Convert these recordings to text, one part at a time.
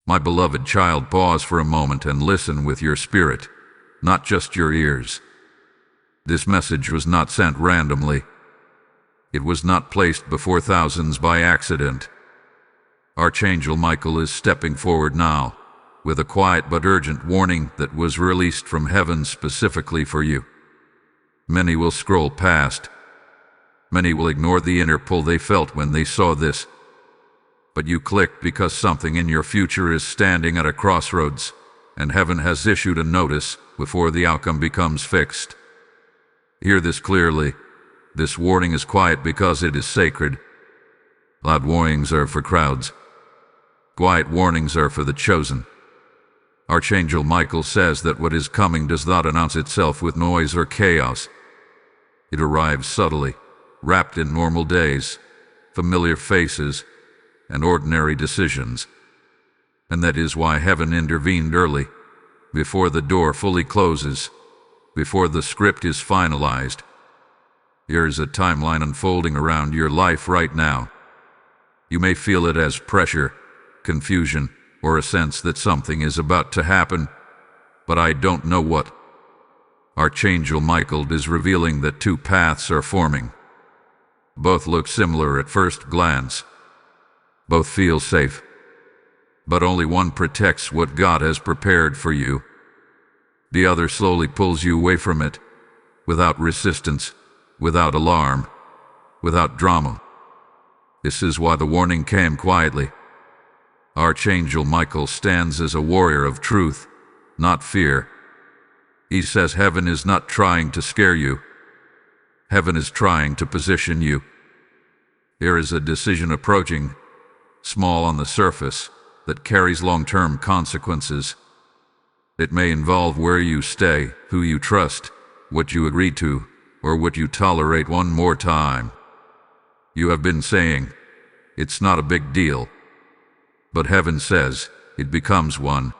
My beloved child, pause for a moment and listen with your spirit, not just your ears. This message was not sent randomly. It was not placed before thousands by accident. Archangel Michael is stepping forward now, with a quiet but urgent warning that was released from heaven specifically for you. Many will scroll past. Many will ignore the inner pull they felt when they saw this. But you clicked because something in your future is standing at a crossroads, and heaven has issued a notice before the outcome becomes fixed. Hear this clearly. This warning is quiet because it is sacred. Loud warnings are for crowds. Quiet warnings are for the chosen. Archangel Michael says that what is coming does not announce itself with noise or chaos. It arrives subtly, wrapped in normal days, familiar faces, and ordinary decisions. And that is why heaven intervened early, before the door fully closes, before the script is finalized. Here is a timeline unfolding around your life right now. You may feel it as pressure, confusion, or a sense that something is about to happen, but I don't know what. Archangel Michael is revealing that two paths are forming. Both look similar at first glance. Both feel safe. But only one protects what God has prepared for you. The other slowly pulls you away from it, without resistance, without alarm, without drama. This is why the warning came quietly. Archangel Michael stands as a warrior of truth, not fear. He says heaven is not trying to scare you. Heaven is trying to position you. There is a decision approaching, small on the surface, that carries long-term consequences. It may involve where you stay, who you trust, what you agree to, or what you tolerate one more time. You have been saying, it's not a big deal. But heaven says, it becomes one.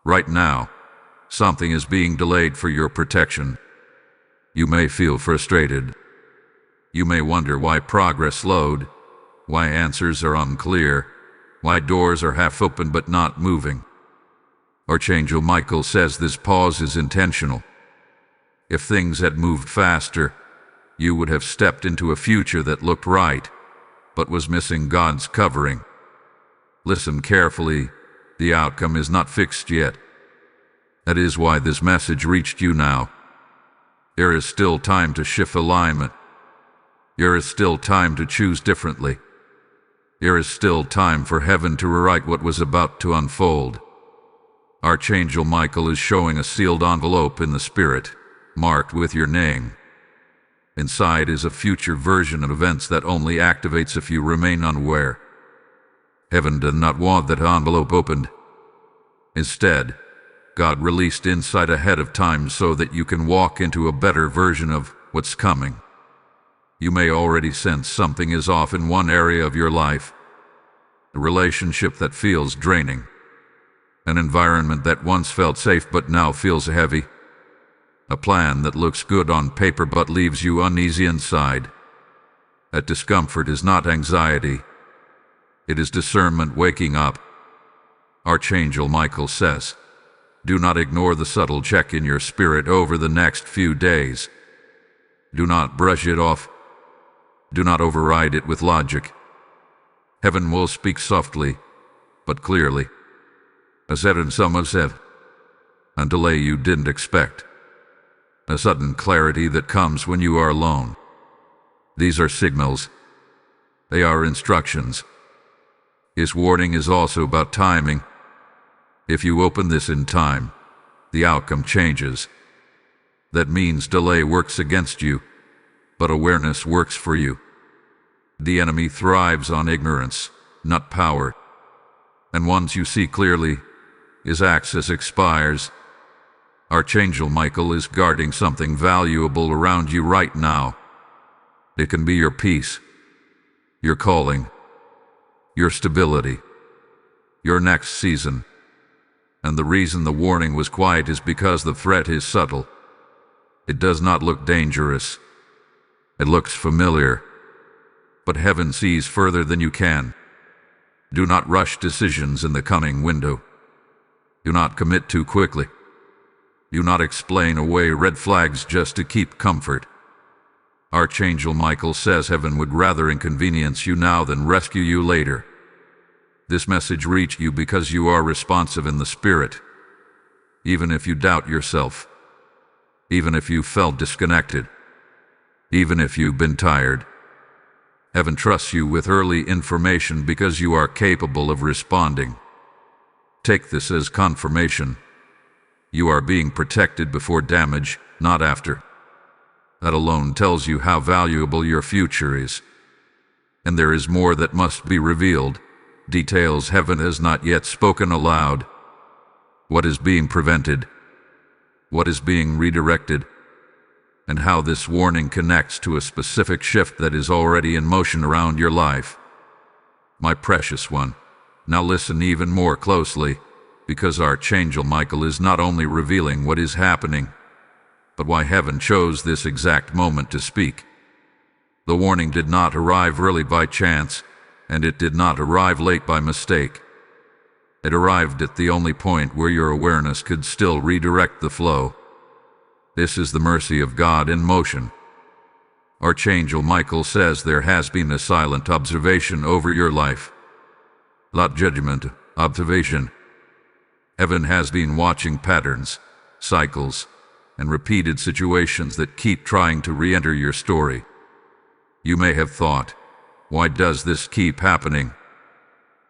Right now, something is being delayed for your protection. You may feel frustrated. You may wonder why progress slowed, why answers are unclear, why doors are half open but not moving. Archangel Michael says this pause is intentional. If things had moved faster, you would have stepped into a future that looked right, but was missing God's covering. Listen carefully, the outcome is not fixed yet. That is why this message reached you now. There is still time to shift alignment. There is still time to choose differently. There is still time for heaven to rewrite what was about to unfold. Archangel Michael is showing a sealed envelope in the spirit, marked with your name. Inside is a future version of events that only activates if you remain unaware. Heaven did not want that envelope opened. Instead, God released insight ahead of time so that you can walk into a better version of what's coming. You may already sense something is off in one area of your life. A relationship that feels draining. An environment that once felt safe but now feels heavy. A plan that looks good on paper but leaves you uneasy inside. That discomfort is not anxiety. It is discernment waking up. Archangel Michael says, do not ignore the subtle check in your spirit over the next few days. Do not brush it off. Do not override it with logic. Heaven will speak softly, but clearly. A sudden said, a delay you didn't expect. A sudden clarity that comes when you are alone. These are signals. They are instructions. His warning is also about timing. If you open this in time, the outcome changes. That means delay works against you, but awareness works for you. The enemy thrives on ignorance, not power. And once you see clearly, his access expires. Archangel Michael is guarding something valuable around you right now. It can be your peace, your calling, your stability, your next season. And the reason the warning was quiet is because the threat is subtle. It does not look dangerous. It looks familiar. But heaven sees further than you can. Do not rush decisions in the coming window. Do not commit too quickly. Do not explain away red flags just to keep comfort. Archangel Michael says heaven would rather inconvenience you now than rescue you later. This message reached you because you are responsive in the spirit. Even if you doubt yourself, even if you felt disconnected, even if you've been tired, heaven trusts you with early information because you are capable of responding. Take this as confirmation. You are being protected before damage, not after. That alone tells you how valuable your future is. And there is more that must be revealed, details heaven has not yet spoken aloud. What is being prevented? What is being redirected? And how this warning connects to a specific shift that is already in motion around your life. My precious one, now listen even more closely, because Archangel Michael is not only revealing what is happening, but why heaven chose this exact moment to speak. The warning did not arrive early by chance, and it did not arrive late by mistake. It arrived at the only point where your awareness could still redirect the flow. This is the mercy of God in motion. Archangel Michael says there has been a silent observation over your life. Not judgment, observation. Heaven has been watching patterns, cycles, and repeated situations that keep trying to re-enter your story. You may have thought, why does this keep happening?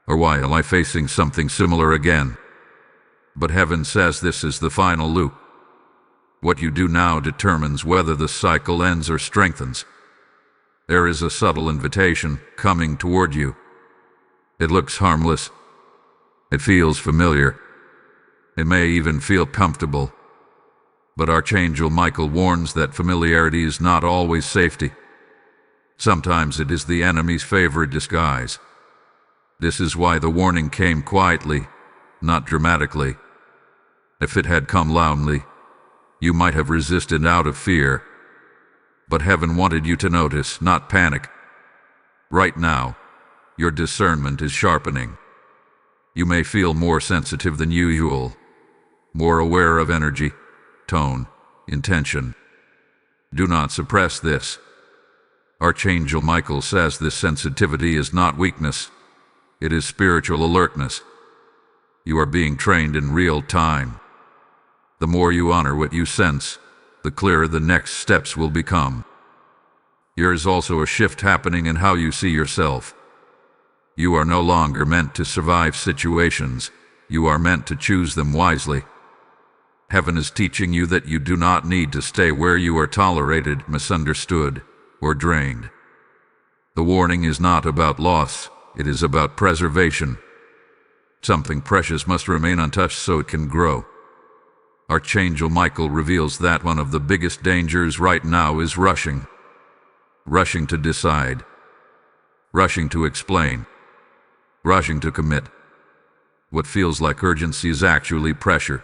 Or why am I facing something similar again? But heaven says this is the final loop. What you do now determines whether the cycle ends or strengthens. There is a subtle invitation coming toward you. It looks harmless. It feels familiar. It may even feel comfortable. But Archangel Michael warns that familiarity is not always safety. Sometimes it is the enemy's favorite disguise. This is why the warning came quietly, not dramatically. If it had come loudly, you might have resisted out of fear. But heaven wanted you to notice, not panic. Right now, your discernment is sharpening. You may feel more sensitive than usual, more aware of energy, tone, intention. Do not suppress this. Archangel Michael says this sensitivity is not weakness. It is spiritual alertness. You are being trained in real time. The more you honor what you sense, the clearer the next steps will become. There is also a shift happening in how you see yourself. You are no longer meant to survive situations. You are meant to choose them wisely. Heaven is teaching you that you do not need to stay where you are tolerated, misunderstood, or drained. The warning is not about loss, it is about preservation. Something precious must remain untouched so it can grow. Archangel Michael reveals that one of the biggest dangers right now is rushing. Rushing to decide. Rushing to explain. Rushing to commit. What feels like urgency is actually pressure.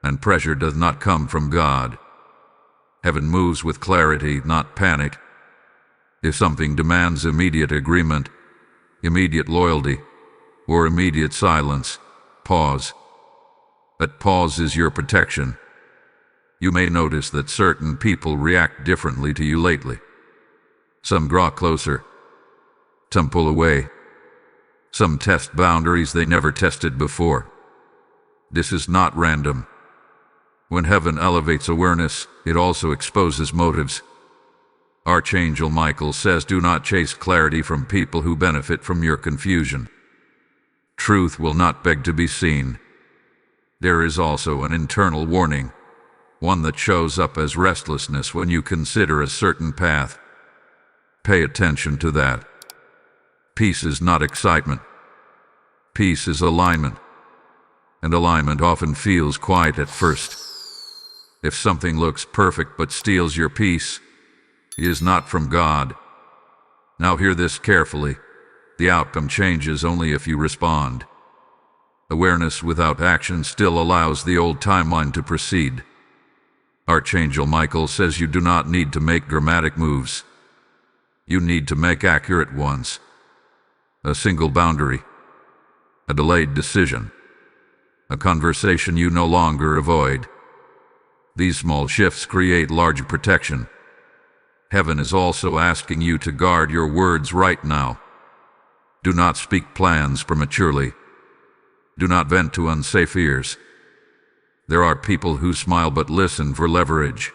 And pressure does not come from God. Heaven moves with clarity, not panic. If something demands immediate agreement, immediate loyalty, or immediate silence, pause. That pause is your protection. You may notice that certain people react differently to you lately. Some draw closer. Some pull away. Some test boundaries they never tested before. This is not random. When heaven elevates awareness, it also exposes motives. Archangel Michael says do not chase clarity from people who benefit from your confusion. Truth will not beg to be seen. There is also an internal warning, one that shows up as restlessness when you consider a certain path. Pay attention to that. Peace is not excitement. Peace is alignment. And alignment often feels quiet at first. If something looks perfect but steals your peace, it is not from God. Now hear this carefully. The outcome changes only if you respond. Awareness without action still allows the old timeline to proceed. Archangel Michael says you do not need to make dramatic moves. You need to make accurate ones. A single boundary, a delayed decision, a conversation you no longer avoid. These small shifts create large protection. Heaven is also asking you to guard your words right now. Do not speak plans prematurely. Do not vent to unsafe ears. There are people who smile but listen for leverage.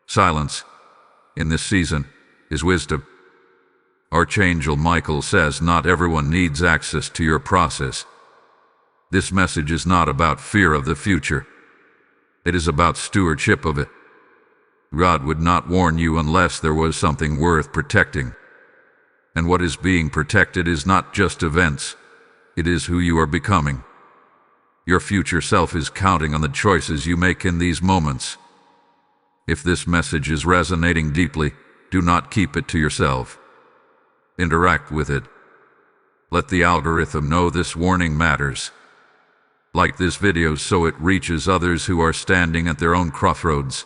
Silence, in this season, is wisdom. Archangel Michael says not everyone needs access to your process. This message is not about fear of the future. It is about stewardship of it. God would not warn you unless there was something worth protecting. And what is being protected is not just events. It is who you are becoming. Your future self is counting on the choices you make in these moments. If this message is resonating deeply, do not keep it to yourself. Interact with it. Let the algorithm know this warning matters. Like this video so it reaches others who are standing at their own crossroads.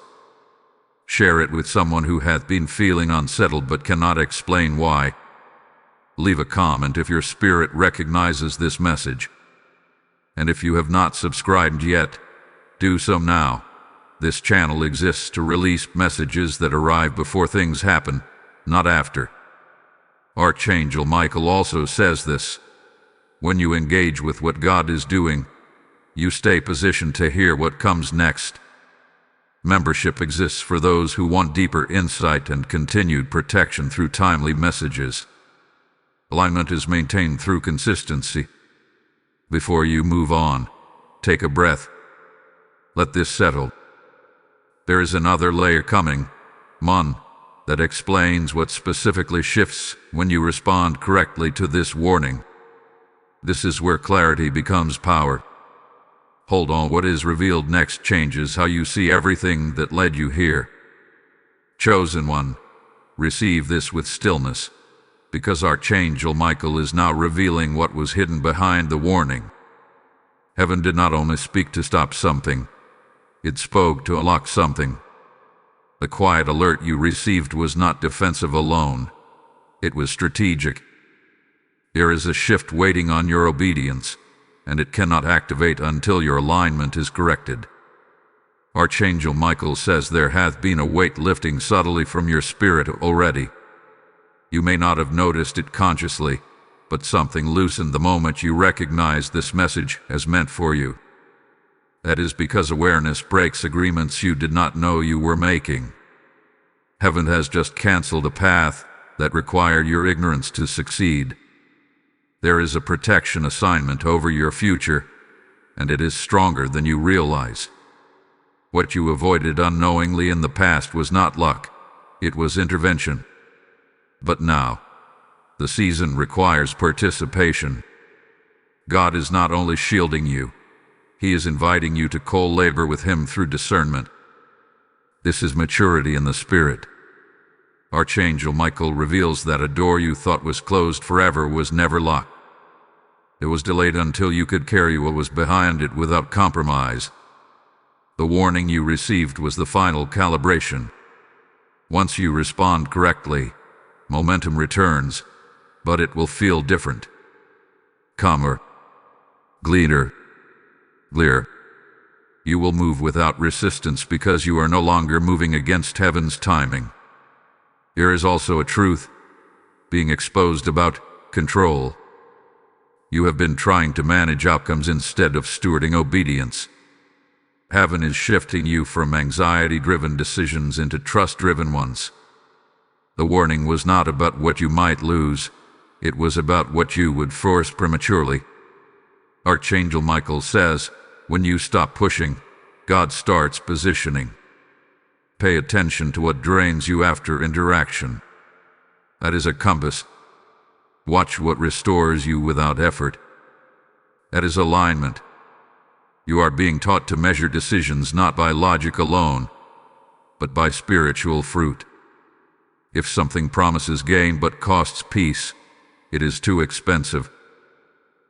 Share it with someone who hath been feeling unsettled but cannot explain why. Leave a comment if your spirit recognizes this message. And if you have not subscribed yet, do so now. This channel exists to release messages that arrive before things happen, not after. Archangel Michael also says this. When you engage with what God is doing, you stay positioned to hear what comes next. Membership exists for those who want deeper insight and continued protection through timely messages. Alignment is maintained through consistency. Before you move on, take a breath. Let this settle. There is another layer coming, one that explains what specifically shifts when you respond correctly to this warning. This is where clarity becomes power. Hold on, what is revealed next changes how you see everything that led you here. Chosen one, receive this with stillness, because Archangel Michael is now revealing what was hidden behind the warning. Heaven did not only speak to stop something, it spoke to unlock something. The quiet alert you received was not defensive alone, it was strategic. There is a shift waiting on your obedience, and it cannot activate until your alignment is corrected. Archangel Michael says there hath been a weight lifting subtly from your spirit already. You may not have noticed it consciously, but something loosened the moment you recognized this message as meant for you. That is because awareness breaks agreements you did not know you were making. Heaven has just canceled a path that required your ignorance to succeed. There is a protection assignment over your future, and it is stronger than you realize. What you avoided unknowingly in the past was not luck, it was intervention. But now, the season requires participation. God is not only shielding you, He is inviting you to co-labor with Him through discernment. This is maturity in the Spirit. Archangel Michael reveals that a door you thought was closed forever was never locked. It was delayed until you could carry what was behind it without compromise. The warning you received was the final calibration. Once you respond correctly, momentum returns, but it will feel different. Calmer, cleaner. You will move without resistance because you are no longer moving against heaven's timing. There is also a truth being exposed about control. You have been trying to manage outcomes instead of stewarding obedience. Heaven is shifting you from anxiety-driven decisions into trust-driven ones. The warning was not about what you might lose, it was about what you would force prematurely. Archangel Michael says, when you stop pushing, God starts positioning. Pay attention to what drains you after interaction. That is a compass. Watch what restores you without effort. That is alignment. You are being taught to measure decisions not by logic alone, but by spiritual fruit. If something promises gain but costs peace, it is too expensive.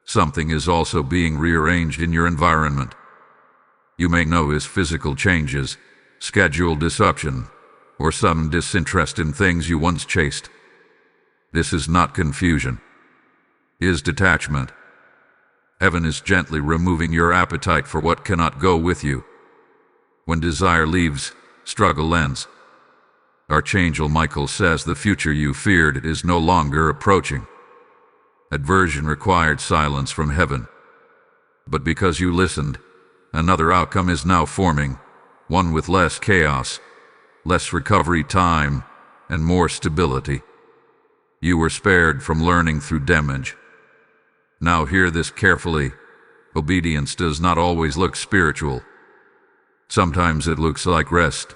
Something is also being rearranged in your environment. You may notice physical changes, schedule disruption, or sudden disinterest in things you once chased. This is not confusion. It is detachment. Heaven is gently removing your appetite for what cannot go with you. When desire leaves, struggle ends. Archangel Michael says the future you feared is no longer approaching. Aversion required silence from heaven. But because you listened, another outcome is now forming, one with less chaos, less recovery time, and more stability. You were spared from learning through damage. Now hear this carefully. Obedience does not always look spiritual. Sometimes it looks like rest.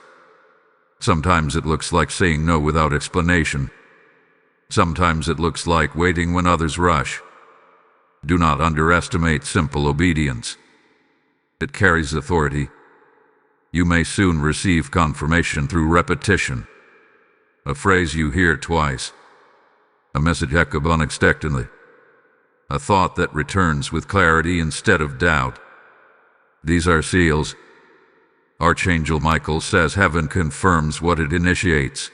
Sometimes it looks like saying no without explanation. Sometimes it looks like waiting when others rush. Do not underestimate simple obedience. It carries authority. You may soon receive confirmation through repetition. A phrase you hear twice. A message echoed unexpectedly. A thought that returns with clarity instead of doubt. These are seals. Archangel Michael says heaven confirms what it initiates.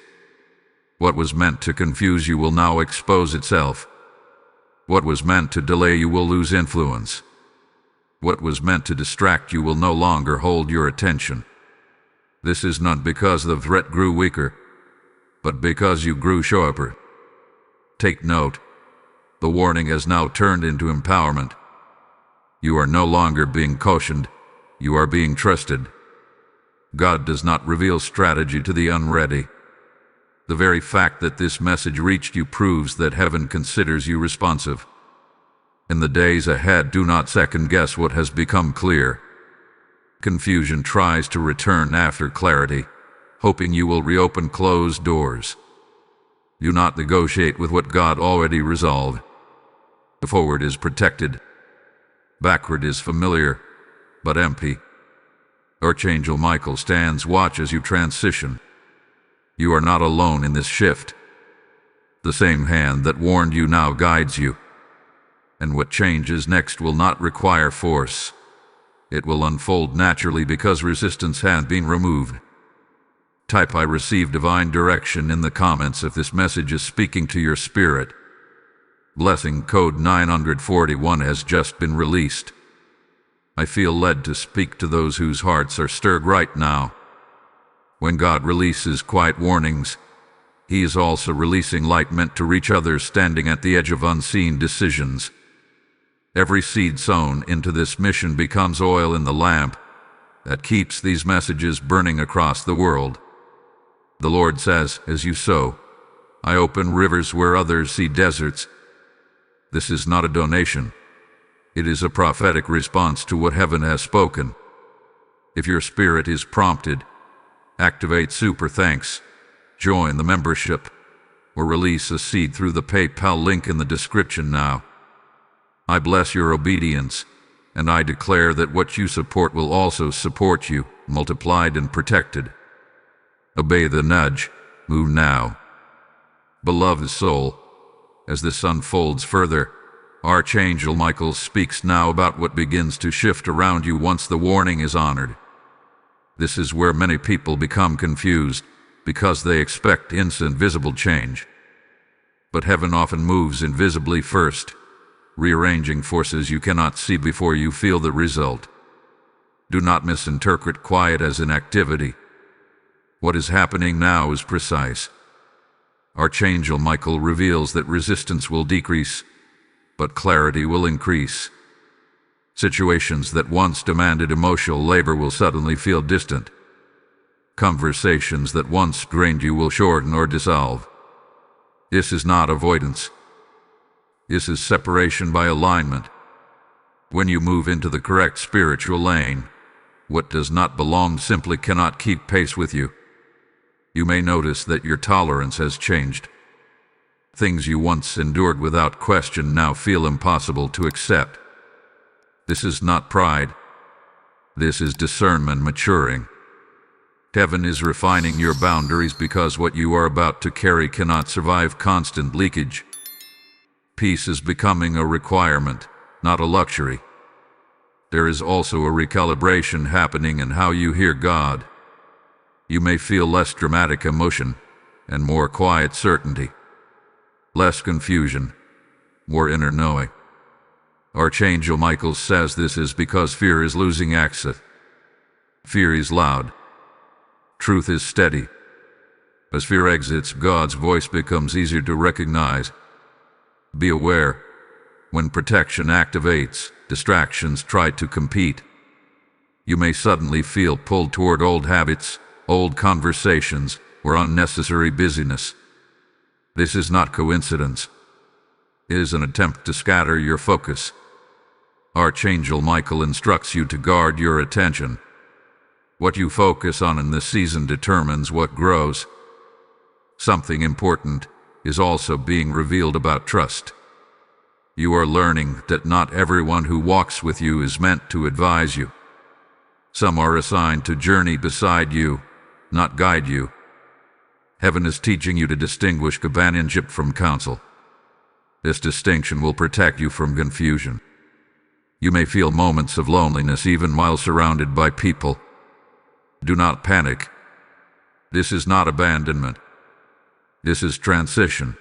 What was meant to confuse you will now expose itself. What was meant to delay you will lose influence. What was meant to distract you will no longer hold your attention. This is not because the threat grew weaker, but because you grew sharper. Take note. The warning has now turned into empowerment. You are no longer being cautioned, you are being trusted. God does not reveal strategy to the unready. The very fact that this message reached you proves that heaven considers you responsive. In the days ahead, do not second-guess what has become clear. Confusion tries to return after clarity, hoping you will reopen closed doors. Do not negotiate with what God already resolved. The forward is protected. Backward is familiar, but empty. Archangel Michael stands watch as you transition. You are not alone in this shift. The same hand that warned you now guides you. And what changes next will not require force. It will unfold naturally because resistance has been removed. Type "I receive divine direction" in the comments if this message is speaking to your spirit. Blessing code 941 has just been released. I feel led to speak to those whose hearts are stirred right now. When God releases quiet warnings, He is also releasing light meant to reach others standing at the edge of unseen decisions. Every seed sown into this mission becomes oil in the lamp that keeps these messages burning across the world. The Lord says, as you sow, I open rivers where others see deserts. This is not a donation. It is a prophetic response to what heaven has spoken. If your spirit is prompted, activate super thanks, join the membership, or release a seed through the PayPal link in the description now. I bless your obedience, and I declare that what you support will also support you, multiplied and protected. Obey the nudge. Move now. Beloved soul, as this unfolds further, Archangel Michael speaks now about what begins to shift around you once the warning is honored. This is where many people become confused, because they expect instant visible change. But heaven often moves invisibly first, rearranging forces you cannot see before you feel the result. Do not misinterpret quiet as inactivity. What is happening now is precise. Archangel Michael reveals that resistance will decrease, but clarity will increase. Situations that once demanded emotional labor will suddenly feel distant. Conversations that once drained you will shorten or dissolve. This is not avoidance. This is separation by alignment. When you move into the correct spiritual lane, what does not belong simply cannot keep pace with you. You may notice that your tolerance has changed. Things you once endured without question now feel impossible to accept. This is not pride. This is discernment maturing. Heaven is refining your boundaries because what you are about to carry cannot survive constant leakage. Peace is becoming a requirement, not a luxury. There is also a recalibration happening in how you hear God. You may feel less dramatic emotion and more quiet certainty. Less confusion, more inner knowing. Archangel Michael says this is because fear is losing access. Fear is loud. Truth is steady. As fear exits, God's voice becomes easier to recognize. Be aware. When protection activates, distractions try to compete. You may suddenly feel pulled toward old habits, old conversations, or unnecessary busyness. This is not coincidence. It is an attempt to scatter your focus. Archangel Michael instructs you to guard your attention. What you focus on in this season determines what grows. Something important is also being revealed about trust. You are learning that not everyone who walks with you is meant to advise you. Some are assigned to journey beside you, not guide you. Heaven is teaching you to distinguish companionship from counsel. This distinction will protect you from confusion. You may feel moments of loneliness even while surrounded by people. Do not panic. This is not abandonment. This is transition.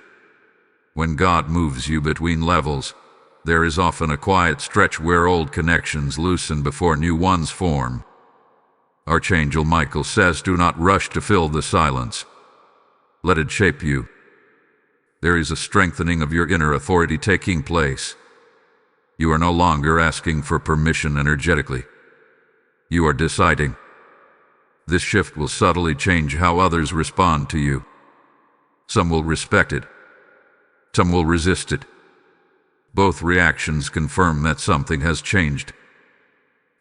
When God moves you between levels, there is often a quiet stretch where old connections loosen before new ones form. Archangel Michael says, do not rush to fill the silence. Let it shape you. There is a strengthening of your inner authority taking place. You are no longer asking for permission energetically. You are deciding. This shift will subtly change how others respond to you. Some will respect it. Some will resist it. Both reactions confirm that something has changed.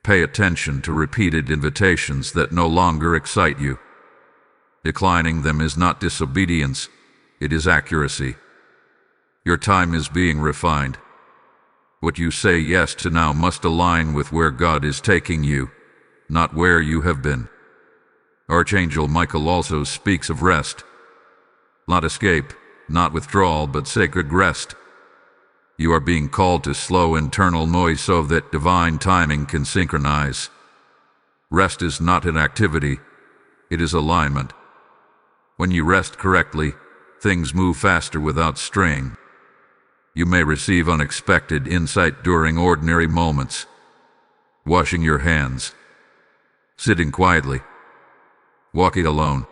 Pay attention to repeated invitations that no longer excite you. Declining them is not disobedience, it is accuracy. Your time is being refined. What you say yes to now must align with where God is taking you, not where you have been. Archangel Michael also speaks of rest. Not escape, not withdrawal, but sacred rest. You are being called to slow internal noise so that divine timing can synchronize. Rest is not inactivity, it is alignment. When you rest correctly, things move faster without strain. You may receive unexpected insight during ordinary moments. Washing your hands. Sitting quietly. Walking alone.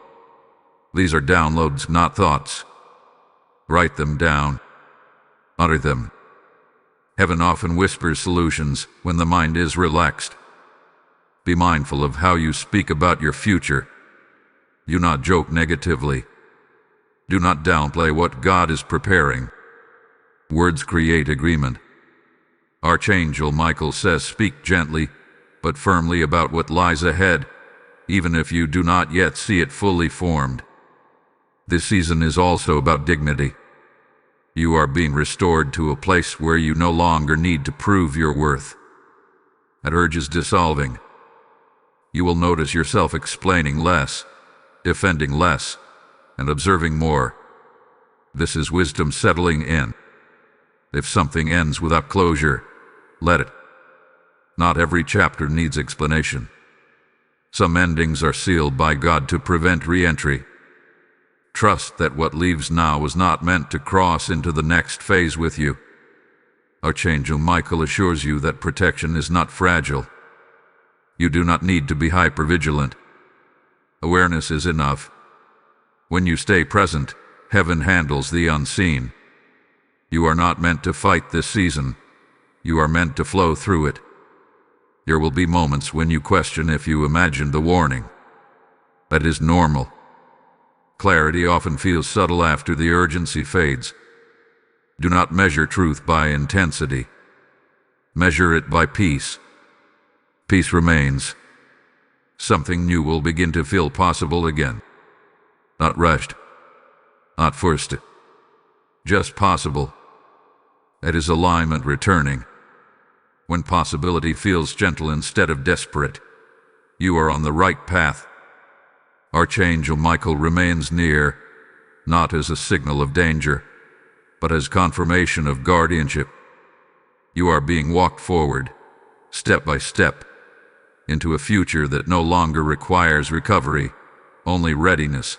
These are downloads, not thoughts. Write them down. Utter them. Heaven often whispers solutions when the mind is relaxed. Be mindful of how you speak about your future. Do not joke negatively. Do not downplay what God is preparing. Words create agreement. Archangel Michael says, speak gently, but firmly about what lies ahead, even if you do not yet see it fully formed. This season is also about dignity. You are being restored to a place where you no longer need to prove your worth. That urge is dissolving. You will notice yourself explaining less, defending less, and observing more. This is wisdom settling in. If something ends without closure, let it. Not every chapter needs explanation. Some endings are sealed by God to prevent re-entry. Trust that what leaves now was not meant to cross into the next phase with you. Archangel Michael assures you that protection is not fragile. You do not need to be hypervigilant. Awareness is enough. When you stay present, heaven handles the unseen. You are not meant to fight this season. You are meant to flow through it. There will be moments when you question if you imagined the warning. That is normal. Clarity often feels subtle after the urgency fades. Do not measure truth by intensity. Measure it by peace. Peace remains. Something new will begin to feel possible again. Not rushed. Not forced. Just possible. That is alignment returning. When possibility feels gentle instead of desperate, you are on the right path. Archangel Michael remains near, not as a signal of danger, but as confirmation of guardianship. You are being walked forward, step by step, into a future that no longer requires recovery, only readiness.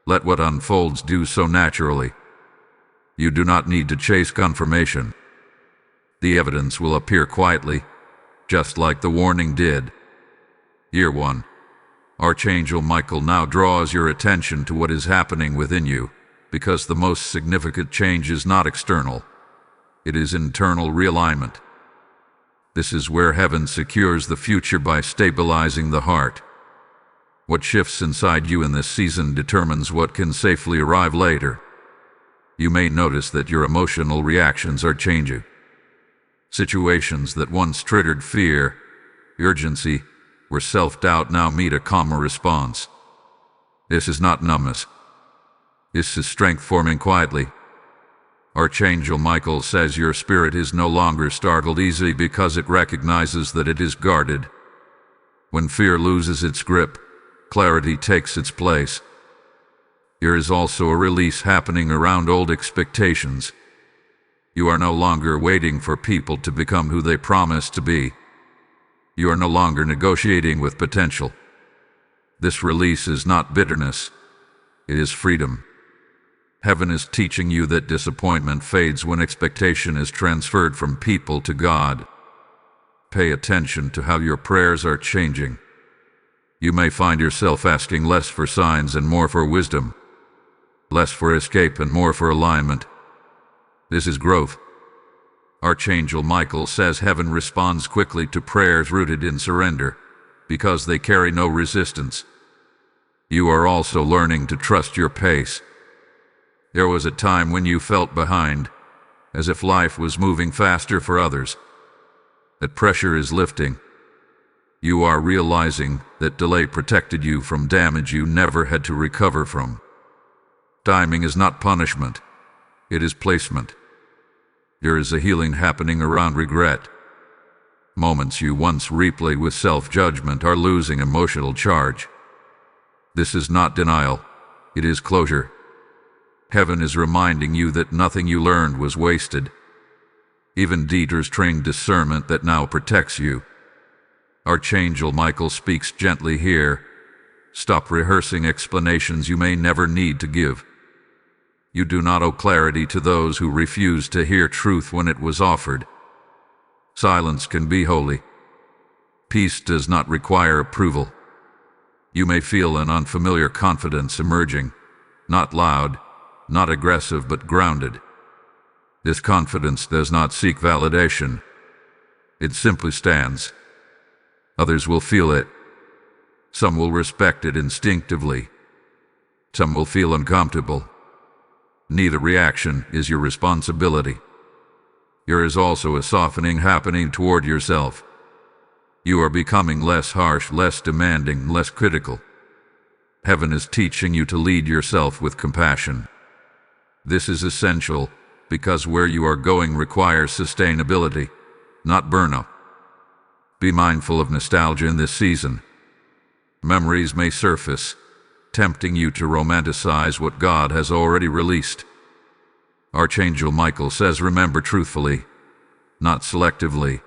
Let what unfolds do so naturally. You do not need to chase confirmation. The evidence will appear quietly, just like the warning did. Year 1. Archangel Michael now draws your attention to what is happening within you, because the most significant change is not external. It is internal realignment. This is where heaven secures the future by stabilizing the heart. What shifts inside you in this season determines what can safely arrive later. You may notice that your emotional reactions are changing. Situations that once triggered fear, urgency, or self-doubt now meet a calmer response. This is not numbness. This is strength forming quietly. Archangel Michael says your spirit is no longer startled easily because it recognizes that it is guarded. When fear loses its grip, clarity takes its place. There is also a release happening around old expectations. You are no longer waiting for people to become who they promise to be. You are no longer negotiating with potential. This release is not bitterness. It is freedom. Heaven is teaching you that disappointment fades when expectation is transferred from people to God. Pay attention to how your prayers are changing. You may find yourself asking less for signs and more for wisdom, less for escape and more for alignment. This is growth. Archangel Michael says heaven responds quickly to prayers rooted in surrender, because they carry no resistance. You are also learning to trust your pace. There was a time when you felt behind, as if life was moving faster for others. That pressure is lifting. You are realizing that delay protected you from damage you never had to recover from. Timing is not punishment. It is placement. There is a healing happening around regret. Moments you once replayed with self-judgment are losing emotional charge. This is not denial. It is closure. Heaven is reminding you that nothing you learned was wasted. Even Dieter's trained discernment that now protects you. Archangel Michael speaks gently here. Stop rehearsing explanations you may never need to give. You do not owe clarity to those who refuse to hear truth when it was offered. Silence can be holy. Peace does not require approval. You may feel an unfamiliar confidence emerging, not loud, not aggressive, but grounded. This confidence does not seek validation. It simply stands. Others will feel it. Some will respect it instinctively. Some will feel uncomfortable. Neither reaction is your responsibility. There is also a softening happening toward yourself. You are becoming less harsh, less demanding, less critical. Heaven is teaching you to lead yourself with compassion. This is essential because where you are going requires sustainability, not burnout. Be mindful of nostalgia in this season. Memories may surface, tempting you to romanticize what God has already released. Archangel Michael says remember truthfully, not selectively.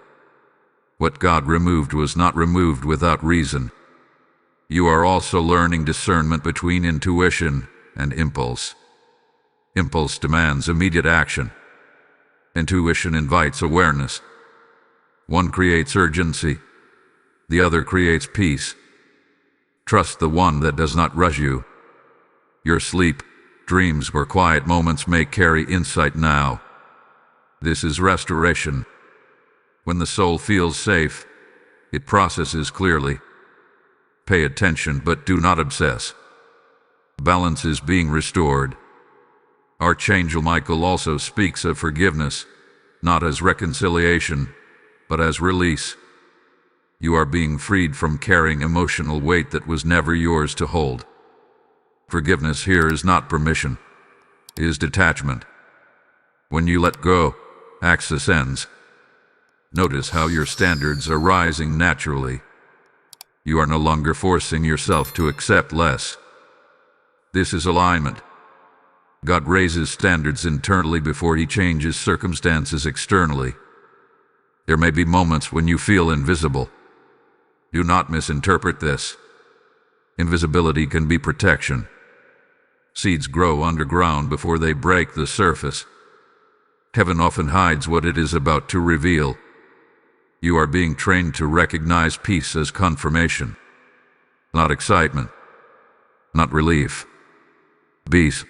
What God removed was not removed without reason. You are also learning discernment between intuition and impulse. Impulse demands immediate action. Intuition invites awareness. One creates urgency. The other creates peace. Trust the one that does not rush you. Your sleep, dreams, or quiet moments may carry insight now. This is restoration. When the soul feels safe, it processes clearly. Pay attention, but do not obsess. Balance is being restored. Archangel Michael also speaks of forgiveness, not as reconciliation, but as release. You are being freed from carrying emotional weight that was never yours to hold. Forgiveness here is not permission. It is detachment. When you let go, access ends. Notice how your standards are rising naturally. You are no longer forcing yourself to accept less. This is alignment. God raises standards internally before He changes circumstances externally. There may be moments when you feel invisible. Do not misinterpret this. Invisibility can be protection. Seeds grow underground before they break the surface. Heaven often hides what it is about to reveal. You are being trained to recognize peace as confirmation, not excitement, not relief. Peace.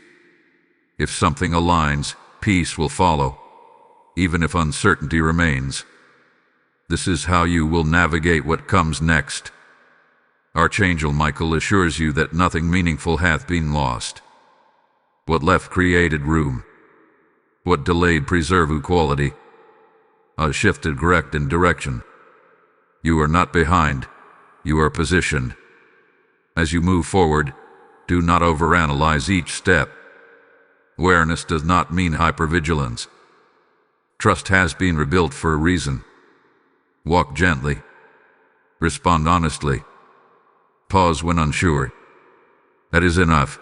If something aligns, peace will follow, even if uncertainty remains. This is how you will navigate what comes next. Archangel Michael assures you that nothing meaningful hath been lost. What left created room. What delayed preserve quality. Shifted correct in direction. You are not behind. You are positioned. As you move forward, do not overanalyze each step. Awareness does not mean hypervigilance. Trust has been rebuilt for a reason. Walk gently. Respond honestly. Pause when unsure. That is enough.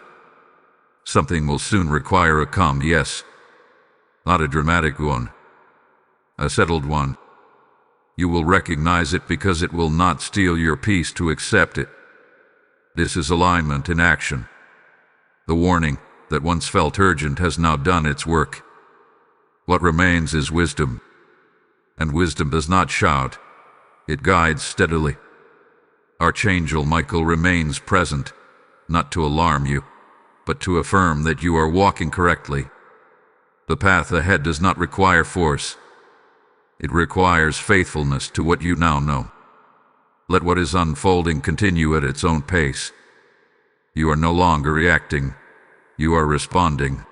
Something will soon require a calm yes. Not a dramatic one. A settled one. You will recognize it because it will not steal your peace to accept it. This is alignment in action. The warning that once felt urgent has now done its work. What remains is wisdom. And wisdom does not shout. It guides steadily. Archangel Michael remains present, not to alarm you, but to affirm that you are walking correctly. The path ahead does not require force. It requires faithfulness to what you now know. Let what is unfolding continue at its own pace. You are no longer reacting. You are responding.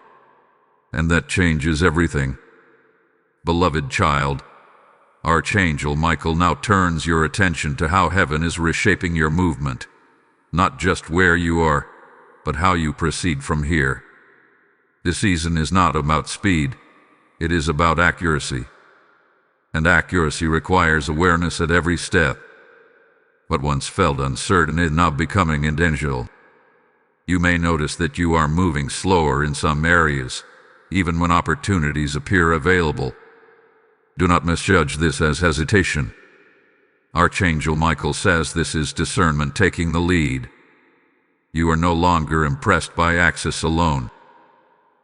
And that changes everything. Beloved child, Archangel Michael now turns your attention to how heaven is reshaping your movement. Not just where you are, but how you proceed from here. This season is not about speed. It is about accuracy. And accuracy requires awareness at every step. What once felt uncertain is now becoming intentional. You may notice that you are moving slower in some areas, even when opportunities appear available. Do not misjudge this as hesitation. Archangel Michael says this is discernment taking the lead. You are no longer impressed by access alone.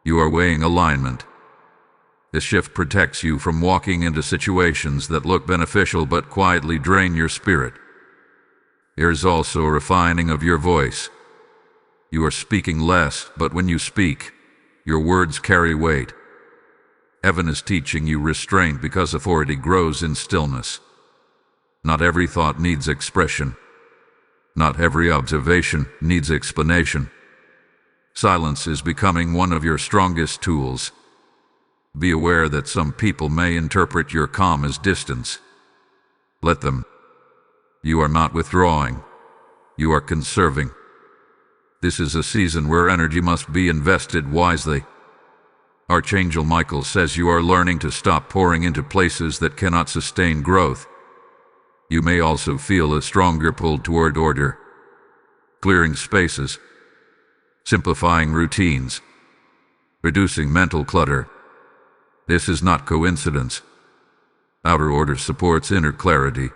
You are weighing alignment. This shift protects you from walking into situations that look beneficial but quietly drain your spirit. There is also a refining of your voice. You are speaking less, but when you speak, your words carry weight. Heaven is teaching you restraint because authority grows in stillness. Not every thought needs expression. Not every observation needs explanation. Silence is becoming one of your strongest tools. Be aware that some people may interpret your calm as distance. Let them. You are not withdrawing. You are conserving. This is a season where energy must be invested wisely. Archangel Michael says you are learning to stop pouring into places that cannot sustain growth. You may also feel a stronger pull toward order. Clearing spaces. Simplifying routines. Reducing mental clutter. This is not coincidence. Outer order supports inner clarity.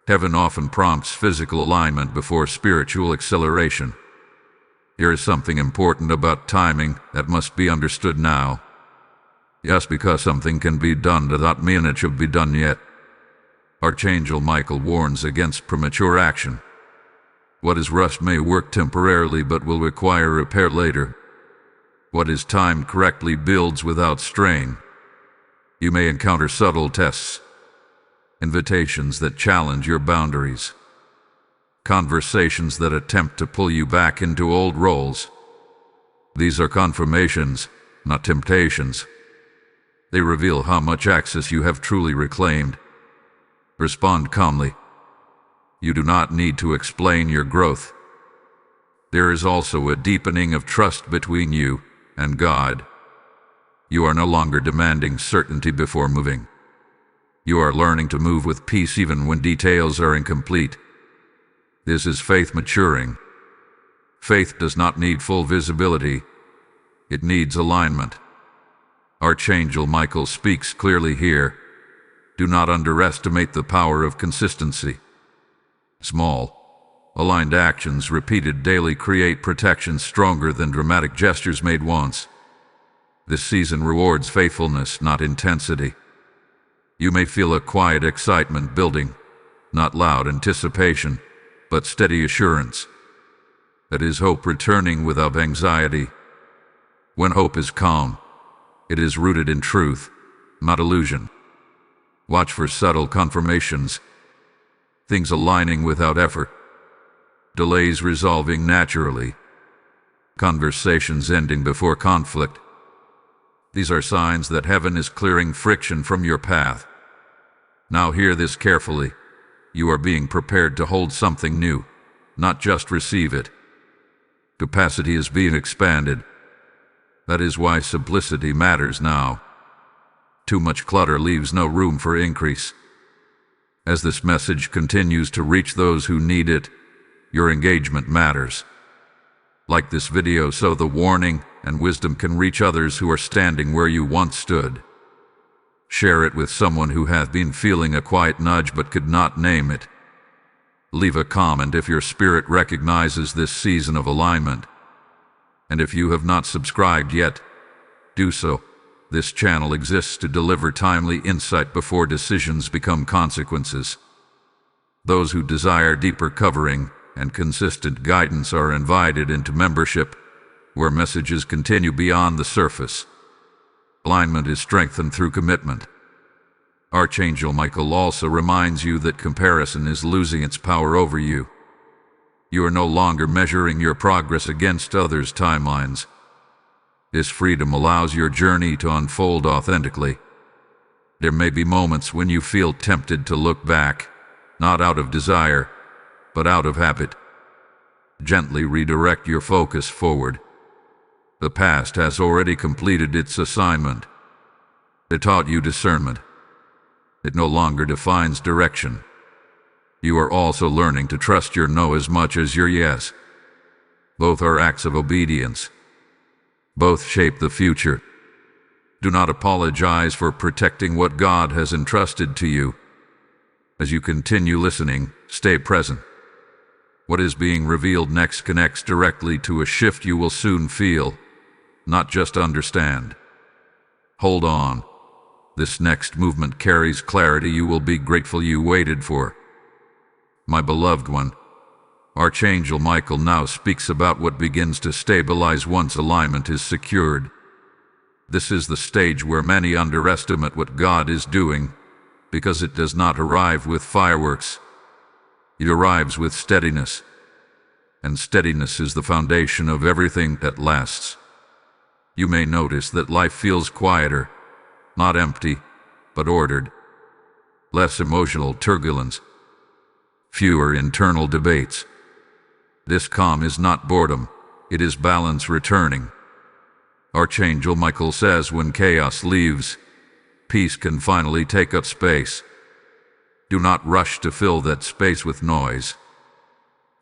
Heaven often prompts physical alignment before spiritual acceleration. There is something important about timing that must be understood now. Just because something can be done does not mean it should be done yet. Archangel Michael warns against premature action. What is rushed may work temporarily but will require repair later. What is timed correctly builds without strain. You may encounter subtle tests, invitations that challenge your boundaries, conversations that attempt to pull you back into old roles. These are confirmations, not temptations. They reveal how much access you have truly reclaimed. Respond calmly. You do not need to explain your growth. There is also a deepening of trust between you and God. You are no longer demanding certainty before moving. You are learning to move with peace even when details are incomplete. This is faith maturing. Faith does not need full visibility. It needs alignment. Archangel Michael speaks clearly here. Do not underestimate the power of consistency. Small, aligned actions repeated daily create protection stronger than dramatic gestures made once. This season rewards faithfulness, not intensity. You may feel a quiet excitement building, not loud anticipation, but steady assurance. That is hope returning without anxiety. When hope is calm, it is rooted in truth, not illusion. Watch for subtle confirmations, things aligning without effort, delays resolving naturally, conversations ending before conflict. These are signs that heaven is clearing friction from your path. Now hear this carefully. You are being prepared to hold something new, not just receive it. Capacity is being expanded. That is why simplicity matters now. Too much clutter leaves no room for increase. As this message continues to reach those who need it, your engagement matters. Like this video so the warning and wisdom can reach others who are standing where you once stood. Share it with someone who hath been feeling a quiet nudge but could not name it. Leave a comment if your spirit recognizes this season of alignment. And if you have not subscribed yet, do so. This channel exists to deliver timely insight before decisions become consequences. Those who desire deeper covering and consistent guidance are invited into membership, where messages continue beyond the surface. Alignment is strengthened through commitment. Archangel Michael also reminds you that comparison is losing its power over you. You are no longer measuring your progress against others' timelines. This freedom allows your journey to unfold authentically. There may be moments when you feel tempted to look back, not out of desire, but out of habit. Gently redirect your focus forward. The past has already completed its assignment. It taught you discernment. It no longer defines direction. You are also learning to trust your no as much as your yes. Both are acts of obedience. Both shape the future. Do not apologize for protecting what God has entrusted to you. As you continue listening, stay present. What is being revealed next connects directly to a shift you will soon feel, not just understand. Hold on. This next movement carries clarity you will be grateful you waited for. My beloved one, Archangel Michael now speaks about what begins to stabilize once alignment is secured. This is the stage where many underestimate what God is doing, because it does not arrive with fireworks. It arrives with steadiness. And steadiness is the foundation of everything that lasts. You may notice that life feels quieter, not empty, but ordered. Less emotional turbulence. Fewer internal debates. This calm is not boredom, it is balance returning. Archangel Michael says when chaos leaves, peace can finally take up space. Do not rush to fill that space with noise.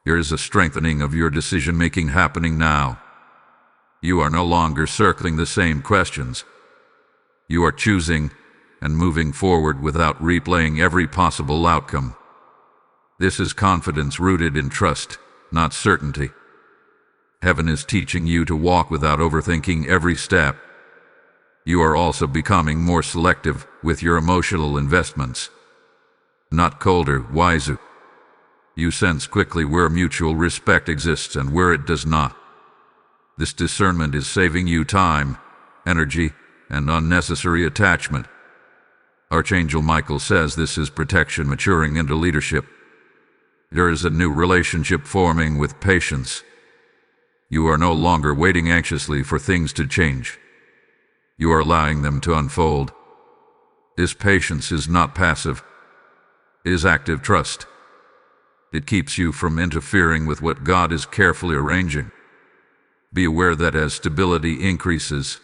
There is a strengthening of your decision-making happening now. You are no longer circling the same questions. You are choosing and moving forward without replaying every possible outcome. This is confidence rooted in trust, not certainty. Heaven is teaching you to walk without overthinking every step. You are also becoming more selective with your emotional investments. Not colder, wiser. You sense quickly where mutual respect exists and where it does not. This discernment is saving you time, energy, and unnecessary attachment. Archangel Michael says this is protection maturing into leadership. There is a new relationship forming with patience. You are no longer waiting anxiously for things to change. You are allowing them to unfold. This patience is not passive. It is active trust. It keeps you from interfering with what God is carefully arranging. Be aware that as stability increases,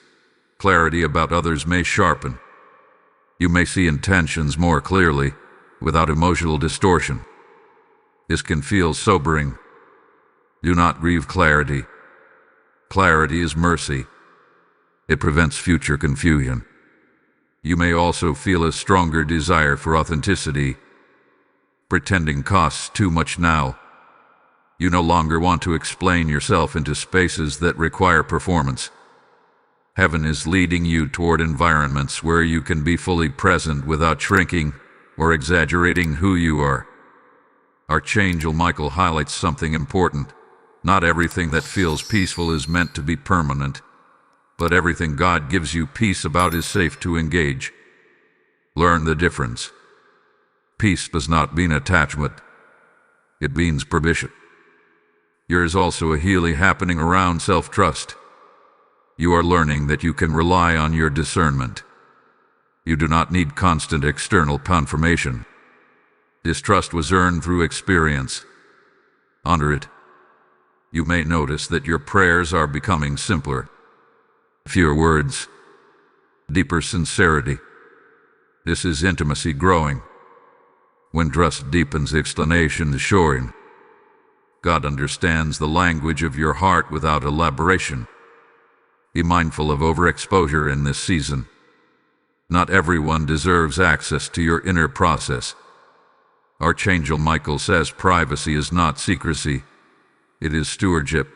clarity about others may sharpen. You may see intentions more clearly, without emotional distortion. This can feel sobering. Do not grieve clarity. Clarity is mercy. It prevents future confusion. You may also feel a stronger desire for authenticity. Pretending costs too much now. You no longer want to explain yourself into spaces that require performance. Heaven is leading you toward environments where you can be fully present without shrinking or exaggerating who you are. Archangel Michael highlights something important. Not everything that feels peaceful is meant to be permanent, but everything God gives you peace about is safe to engage. Learn the difference. Peace does not mean attachment. It means permission. There is also a healing happening around self-trust. You are learning that you can rely on your discernment. You do not need constant external confirmation. This trust was earned through experience. Honor it. You may notice that your prayers are becoming simpler. Fewer words. Deeper sincerity. This is intimacy growing. When trust deepens, explanation is shoring. God understands the language of your heart without elaboration. Be mindful of overexposure in this season. Not everyone deserves access to your inner process. Archangel Michael says privacy is not secrecy. It is stewardship.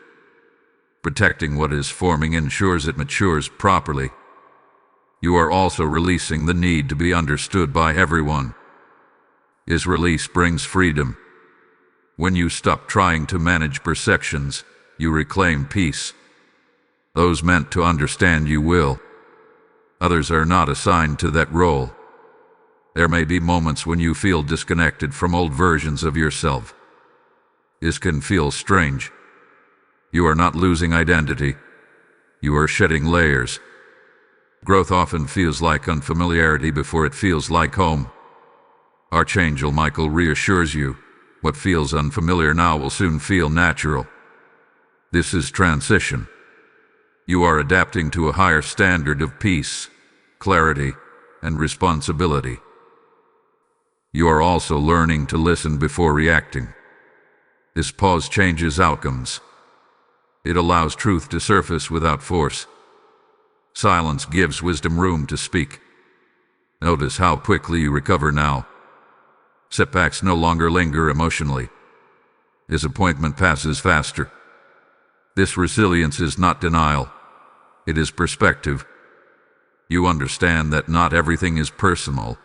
Protecting what is forming ensures it matures properly. You are also releasing the need to be understood by everyone. This release brings freedom. When you stop trying to manage perceptions, you reclaim peace. Those meant to understand you will. Others are not assigned to that role. There may be moments when you feel disconnected from old versions of yourself. This can feel strange. You are not losing identity. You are shedding layers. Growth often feels like unfamiliarity before it feels like home. Archangel Michael reassures you, what feels unfamiliar now will soon feel natural. This is transition. You are adapting to a higher standard of peace, clarity, and responsibility. You are also learning to listen before reacting. This pause changes outcomes. It allows truth to surface without force. Silence gives wisdom room to speak. Notice how quickly you recover now. Setbacks no longer linger emotionally. Disappointment passes faster. This resilience is not denial. It is perspective. You understand that not everything is personal,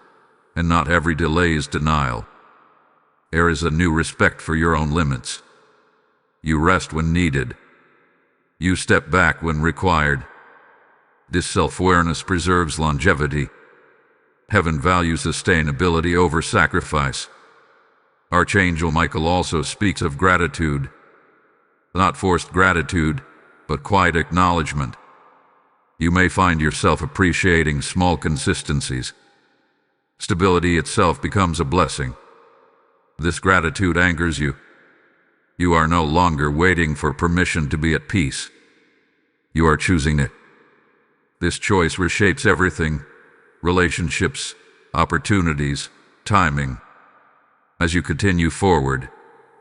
and not every delay is denial. There is a new respect for your own limits. You rest when needed. You step back when required. This self-awareness preserves longevity. Heaven values sustainability over sacrifice. Archangel Michael also speaks of gratitude. Not forced gratitude, but quiet acknowledgement. You may find yourself appreciating small consistencies. Stability itself becomes a blessing. This gratitude anchors you. You are no longer waiting for permission to be at peace. You are choosing it. This choice reshapes everything: relationships, opportunities, timing. As you continue forward,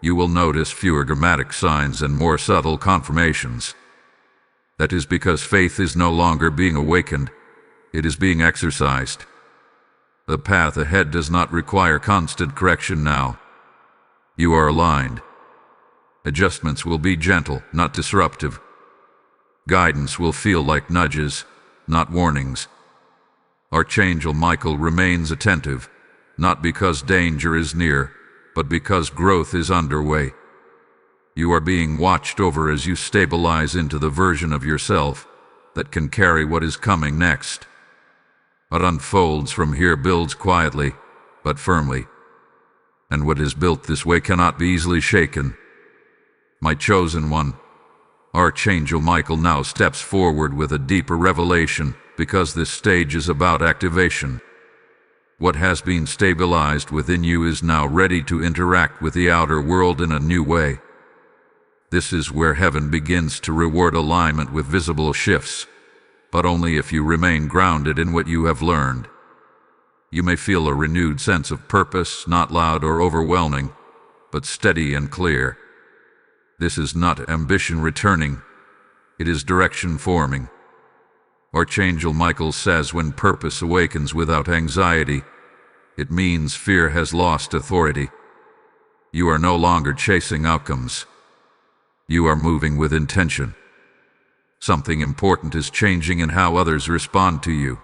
you will notice fewer dramatic signs and more subtle confirmations. That is because faith is no longer being awakened, it is being exercised. The path ahead does not require constant correction now. You are aligned. Adjustments will be gentle, not disruptive. Guidance will feel like nudges, not warnings. Archangel Michael remains attentive, not because danger is near, but because growth is underway. You are being watched over as you stabilize into the version of yourself that can carry what is coming next. What unfolds from here builds quietly, but firmly. And what is built this way cannot be easily shaken. My chosen one, Archangel Michael now steps forward with a deeper revelation, because this stage is about activation. What has been stabilized within you is now ready to interact with the outer world in a new way. This is where heaven begins to reward alignment with visible shifts, but only if you remain grounded in what you have learned. You may feel a renewed sense of purpose, not loud or overwhelming, but steady and clear. This is not ambition returning, it is direction forming. Archangel Michael says when purpose awakens without anxiety, it means fear has lost authority. You are no longer chasing outcomes. You are moving with intention. Something important is changing in how others respond to you.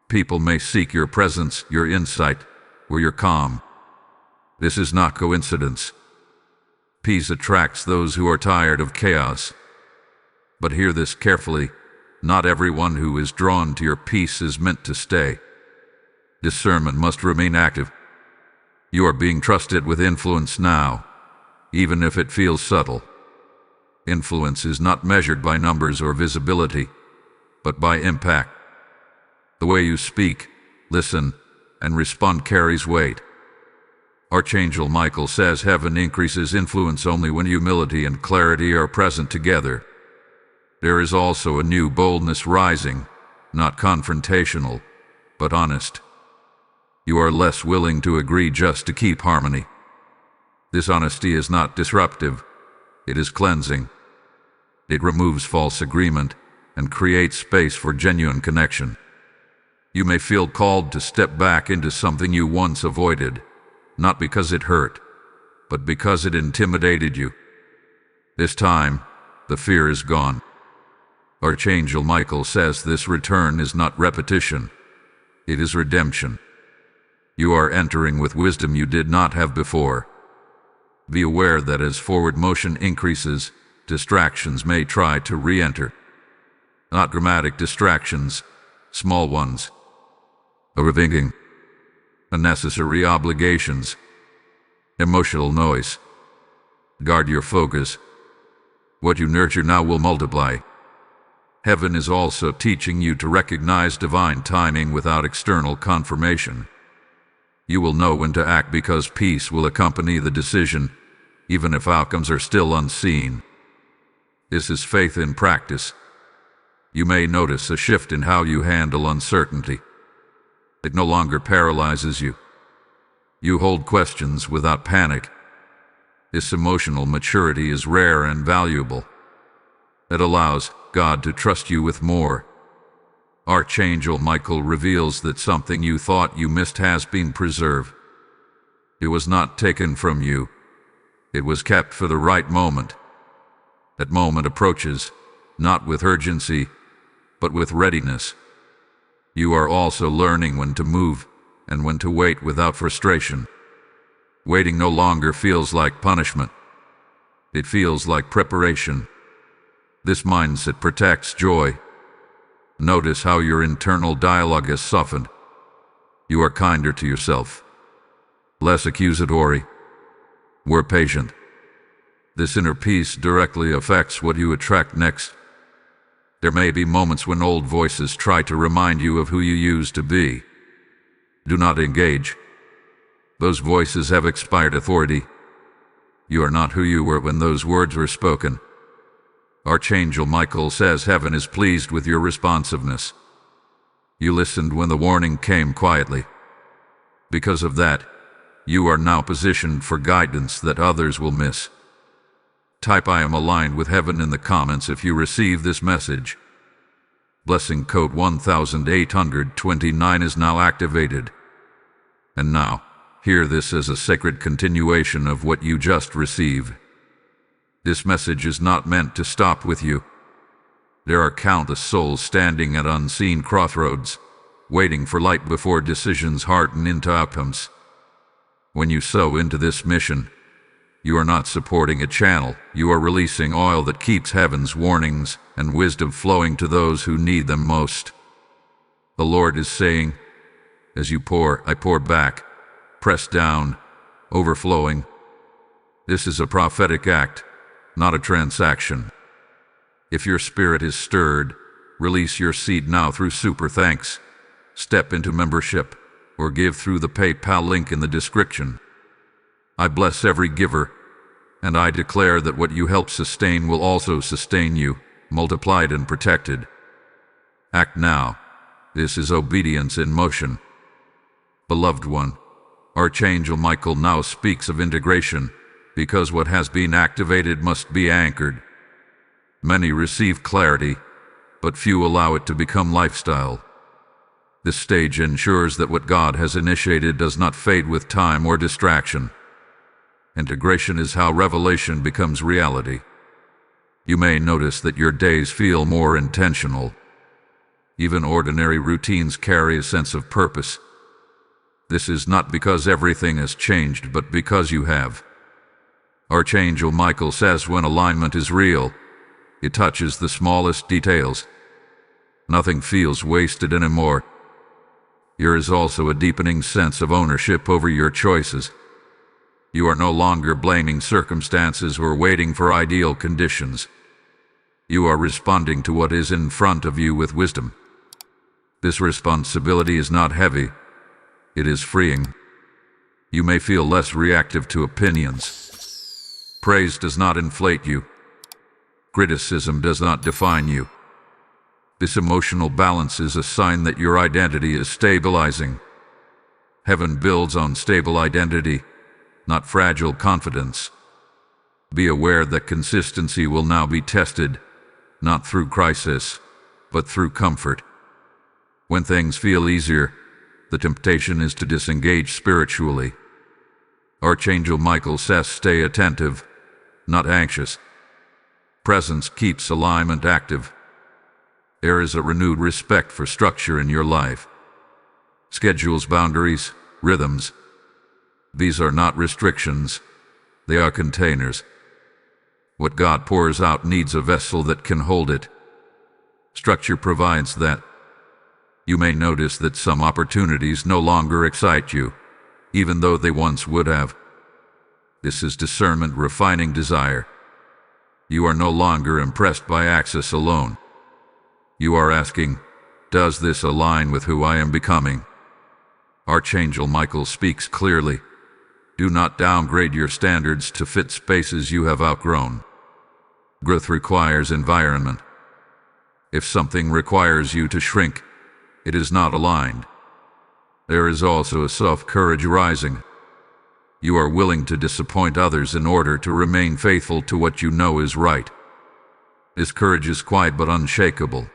People may seek your presence, your insight, or your calm. This is not coincidence. Peace attracts those who are tired of chaos. But hear this carefully. Not everyone who is drawn to your peace is meant to stay. Discernment must remain active. You are being trusted with influence now, even if it feels subtle. Influence is not measured by numbers or visibility, but by impact. The way you speak, listen, and respond carries weight. Archangel Michael says heaven increases influence only when humility and clarity are present together. There is also a new boldness rising, not confrontational, but honest. You are less willing to agree just to keep harmony. This honesty is not disruptive, it is cleansing. It removes false agreement and creates space for genuine connection. You may feel called to step back into something you once avoided, not because it hurt, but because it intimidated you. This time, the fear is gone. Archangel Michael says this return is not repetition, it is redemption. You are entering with wisdom you did not have before. Be aware that as forward motion increases, distractions may try to re-enter. Not dramatic distractions, small ones. Overthinking, unnecessary obligations, emotional noise. Guard your focus. What you nurture now will multiply. Heaven is also teaching you to recognize divine timing without external confirmation. You will know when to act because peace will accompany the decision, even if outcomes are still unseen. This is faith in practice. You may notice a shift in how you handle uncertainty. It no longer paralyzes you. You hold questions without panic. This emotional maturity is rare and valuable. It allows God to trust you with more. Archangel Michael reveals that something you thought you missed has been preserved. It was not taken from you. It was kept for the right moment. That moment approaches, not with urgency, but with readiness. You are also learning when to move and when to wait without frustration. Waiting no longer feels like punishment. It feels like preparation. This mindset protects joy. Notice how your internal dialogue has softened. You are kinder to yourself, less accusatory, more patient. This inner peace directly affects what you attract next. There may be moments when old voices try to remind you of who you used to be. Do not engage. Those voices have expired authority. You are not who you were when those words were spoken. Archangel Michael says heaven is pleased with your responsiveness. You listened when the warning came quietly. Because of that, you are now positioned for guidance that others will miss. Type I am aligned with heaven in the comments if you receive this message. Blessing code 1829 is now activated. And now, hear this as a sacred continuation of what you just received. This message is not meant to stop with you. There are countless souls standing at unseen crossroads, waiting for light before decisions harden into outcomes. When you sow into this mission, you are not supporting a channel, you are releasing oil that keeps heaven's warnings and wisdom flowing to those who need them most. The Lord is saying, as you pour, I pour back, pressed down, overflowing. This is a prophetic act, not a transaction. If your spirit is stirred, release your seed now through Super Thanks. Step into membership, or give through the PayPal link in the description. I bless every giver, and I declare that what you help sustain will also sustain you, multiplied and protected. Act now. This is obedience in motion. Beloved one, Archangel Michael now speaks of integration, because what has been activated must be anchored. Many receive clarity, but few allow it to become lifestyle. This stage ensures that what God has initiated does not fade with time or distraction. Integration is how revelation becomes reality. You may notice that your days feel more intentional. Even ordinary routines carry a sense of purpose. This is not because everything has changed, but because you have. Archangel Michael says when alignment is real, it touches the smallest details. Nothing feels wasted anymore. There is also a deepening sense of ownership over your choices. You are no longer blaming circumstances or waiting for ideal conditions. You are responding to what is in front of you with wisdom. This responsibility is not heavy. It is freeing. You may feel less reactive to opinions. Praise does not inflate you. Criticism does not define you. This emotional balance is a sign that your identity is stabilizing. Heaven builds on stable identity, not fragile confidence. Be aware that consistency will now be tested, not through crisis, but through comfort. When things feel easier, the temptation is to disengage spiritually. Archangel Michael says stay attentive, not anxious. Presence keeps alignment active. There is a renewed respect for structure in your life. Schedules, boundaries, rhythms. These are not restrictions. They are containers. What God pours out needs a vessel that can hold it. Structure provides that. You may notice that some opportunities no longer excite you, even though they once would have. This is discernment refining desire. You are no longer impressed by access alone. You are asking, does this align with who I am becoming? Archangel Michael speaks clearly. Do not downgrade your standards to fit spaces you have outgrown. Growth requires environment. If something requires you to shrink, it is not aligned. There is also a soft courage rising. You are willing to disappoint others in order to remain faithful to what you know is right. This courage is quiet but unshakable.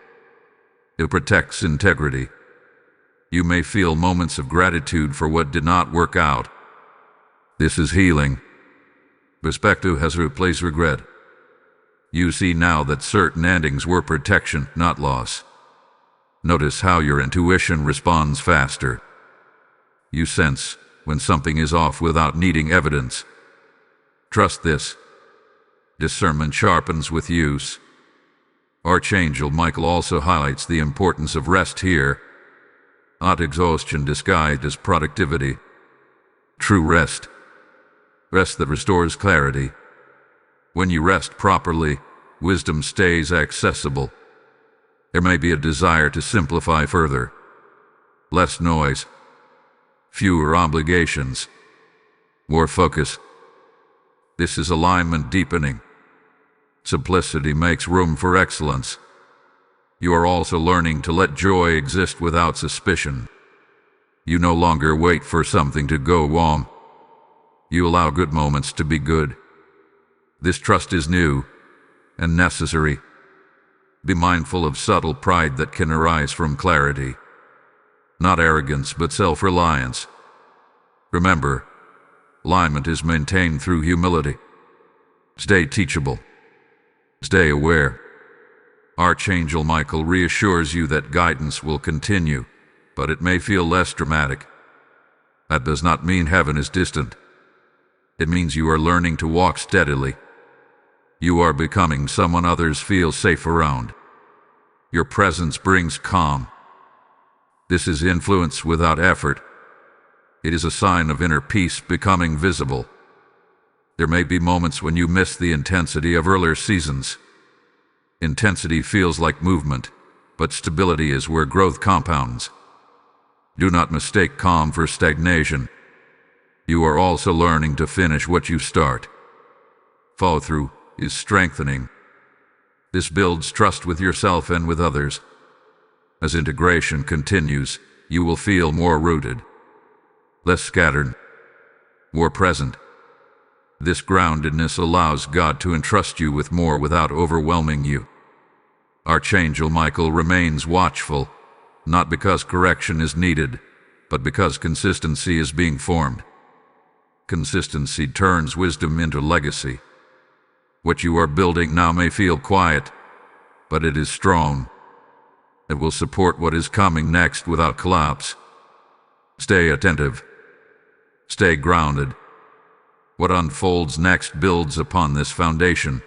It protects integrity. You may feel moments of gratitude for what did not work out. This is healing. Perspective has replaced regret. You see now that certain endings were protection, not loss. Notice how your intuition responds faster. You sense when something is off without needing evidence. Trust this. Discernment sharpens with use. Archangel Michael also highlights the importance of rest here, not exhaustion disguised as productivity. True rest. Rest that restores clarity. When you rest properly, wisdom stays accessible. There may be a desire to simplify further. Less noise. Fewer obligations. More focus. This is alignment deepening. Simplicity makes room for excellence. You are also learning to let joy exist without suspicion. You no longer wait for something to go wrong. You allow good moments to be good. This trust is new and necessary. Be mindful of subtle pride that can arise from clarity. Not arrogance, but self-reliance. Remember, alignment is maintained through humility. Stay teachable. Stay aware. Archangel Michael reassures you that guidance will continue, but it may feel less dramatic. That does not mean heaven is distant. It means you are learning to walk steadily. You are becoming someone others feel safe around. Your presence brings calm. This is influence without effort. It is a sign of inner peace becoming visible. There may be moments when you miss the intensity of earlier seasons. Intensity feels like movement, but stability is where growth compounds. Do not mistake calm for stagnation. You are also learning to finish what you start. Follow-through is strengthening. This builds trust with yourself and with others. As integration continues, you will feel more rooted, less scattered, more present. This groundedness allows God to entrust you with more without overwhelming you. Archangel Michael remains watchful, not because correction is needed, but because consistency is being formed. Consistency turns wisdom into legacy. What you are building now may feel quiet, but it is strong. It will support what is coming next without collapse. Stay attentive. Stay grounded. What unfolds next builds upon this foundation,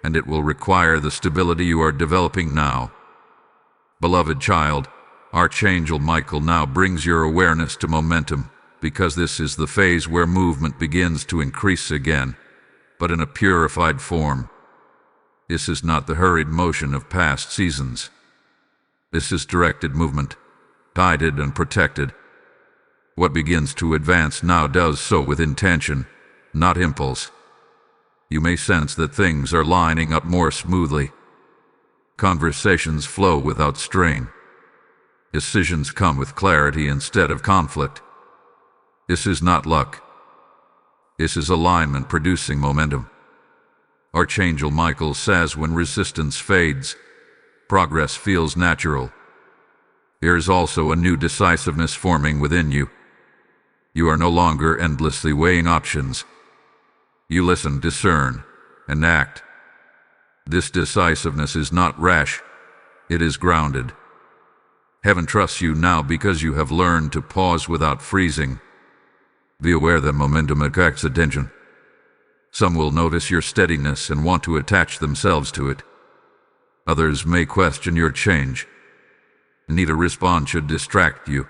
and it will require the stability you are developing now. Beloved child, Archangel Michael now brings your awareness to momentum, because this is the phase where movement begins to increase again, but in a purified form. This is not the hurried motion of past seasons. This is directed movement, guided and protected. What begins to advance now does so with intention, not impulse. You may sense that things are lining up more smoothly. Conversations flow without strain. Decisions come with clarity instead of conflict. This is not luck. This is alignment producing momentum. Archangel Michael says when resistance fades, progress feels natural. There is also a new decisiveness forming within you. You are no longer endlessly weighing options. You listen, discern, and act. This decisiveness is not rash, it is grounded. Heaven trusts you now because you have learned to pause without freezing. Be aware that momentum attracts attention. Some will notice your steadiness and want to attach themselves to it. Others may question your change. Neither response should distract you.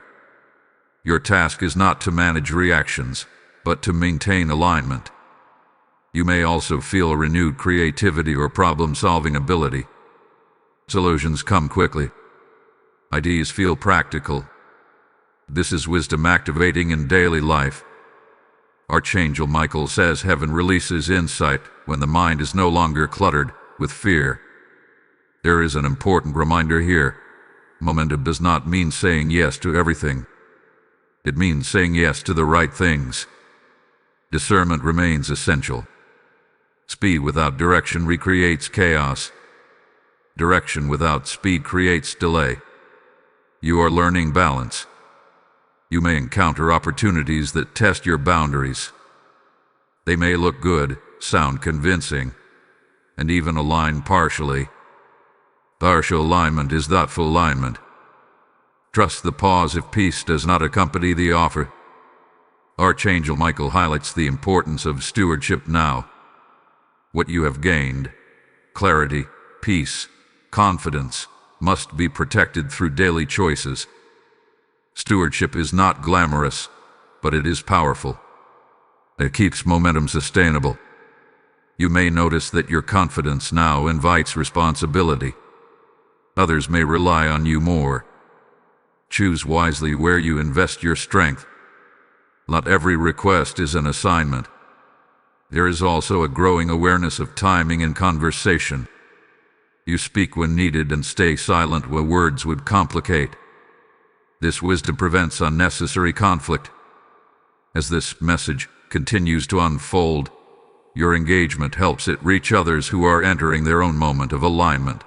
Your task is not to manage reactions, but to maintain alignment. You may also feel a renewed creativity or problem-solving ability. Solutions come quickly. Ideas feel practical. This is wisdom activating in daily life. Archangel Michael says heaven releases insight when the mind is no longer cluttered with fear. There is an important reminder here. Momentum does not mean saying yes to everything. It means saying yes to the right things. Discernment remains essential. Speed without direction recreates chaos. Direction without speed creates delay. You are learning balance. You may encounter opportunities that test your boundaries. They may look good, sound convincing, and even align partially. Partial alignment is thoughtful alignment. Trust the pause if peace does not accompany the offer. Archangel Michael highlights the importance of stewardship now. What you have gained, clarity, peace, confidence, must be protected through daily choices. Stewardship is not glamorous, but it is powerful. It keeps momentum sustainable. You may notice that your confidence now invites responsibility. Others may rely on you more. Choose wisely where you invest your strength. Not every request is an assignment. There is also a growing awareness of timing in conversation. You speak when needed and stay silent where words would complicate. This wisdom prevents unnecessary conflict. As this message continues to unfold, your engagement helps it reach others who are entering their own moment of alignment.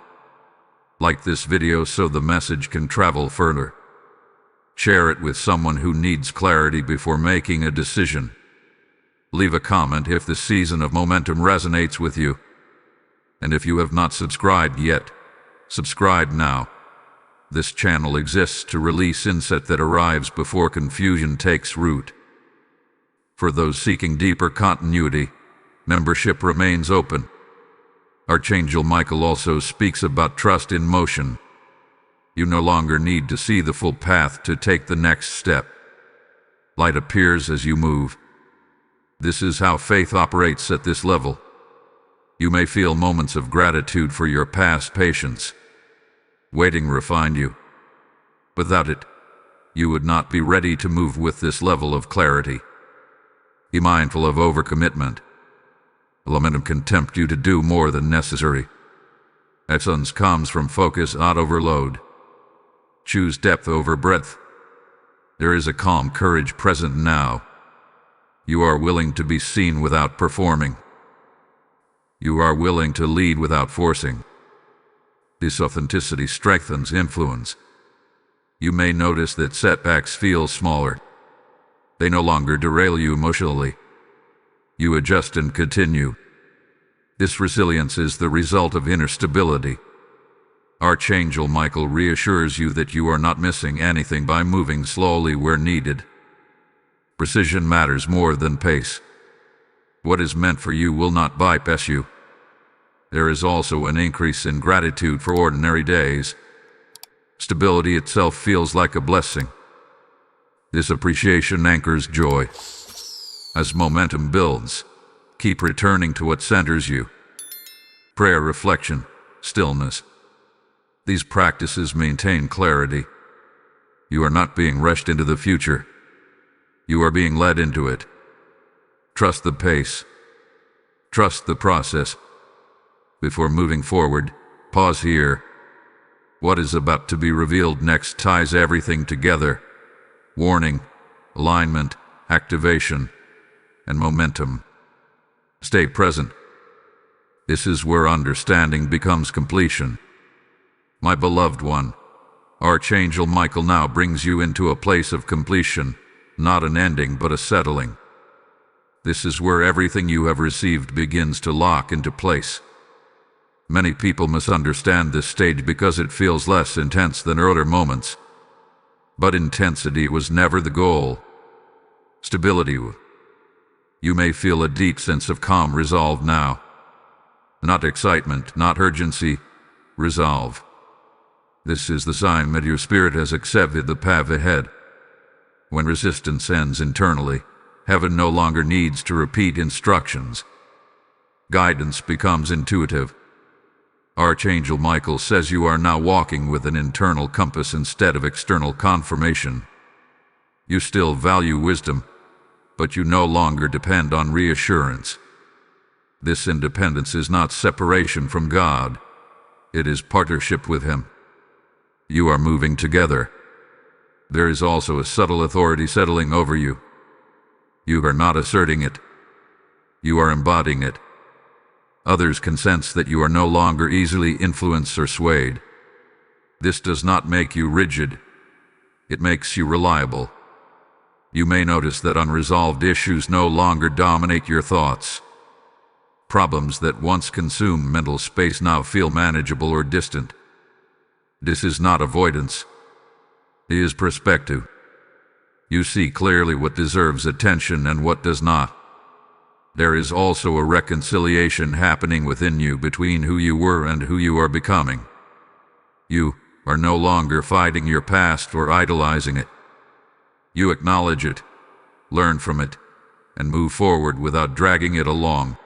Like this video so the message can travel further. Share it with someone who needs clarity before making a decision. Leave a comment if the season of momentum resonates with you. And if you have not subscribed yet, subscribe now. This channel exists to release insight that arrives before confusion takes root. For those seeking deeper continuity, membership remains open. Archangel Michael also speaks about trust in motion. You no longer need to see the full path to take the next step. Light appears as you move. This is how faith operates at this level. You may feel moments of gratitude for your past patience. Waiting refined you. Without it, you would not be ready to move with this level of clarity. Be mindful of overcommitment. Momentum can tempt you to do more than necessary. Excellence comes from focus, not overload. Choose depth over breadth. There is a calm courage present now. You are willing to be seen without performing. You are willing to lead without forcing. This authenticity strengthens influence. You may notice that setbacks feel smaller. They no longer derail you emotionally. You adjust and continue. This resilience is the result of inner stability. Archangel Michael reassures you that you are not missing anything by moving slowly where needed. Precision matters more than pace. What is meant for you will not bypass you. There is also an increase in gratitude for ordinary days. Stability itself feels like a blessing. This appreciation anchors joy. As momentum builds, keep returning to what centers you. Prayer, reflection, stillness. These practices maintain clarity. You are not being rushed into the future. You are being led into it. Trust the pace. Trust the process. Before moving forward, pause here. What is about to be revealed next ties everything together. Warning, alignment, activation, and momentum. Stay present. This is where understanding becomes completion. My beloved one, Archangel Michael now brings you into a place of completion, not an ending but a settling. This is where everything you have received begins to lock into place. Many people misunderstand this stage because it feels less intense than earlier moments. But intensity was never the goal. Stability. You may feel a deep sense of calm resolve now. Not excitement, not urgency, resolve. This is the sign that your spirit has accepted the path ahead. When resistance ends internally, heaven no longer needs to repeat instructions. Guidance becomes intuitive. Archangel Michael says you are now walking with an internal compass instead of external confirmation. You still value wisdom, but you no longer depend on reassurance. This independence is not separation from God. It is partnership with Him. You are moving together. There is also a subtle authority settling over you. You are not asserting it. You are embodying it. Others can sense that you are no longer easily influenced or swayed. This does not make you rigid. It makes you reliable. You may notice that unresolved issues no longer dominate your thoughts. Problems that once consumed mental space now feel manageable or distant. This is not avoidance. It is perspective. You see clearly what deserves attention and what does not. There is also a reconciliation happening within you between who you were and who you are becoming. You are no longer fighting your past or idolizing it. You acknowledge it, learn from it, and move forward without dragging it along.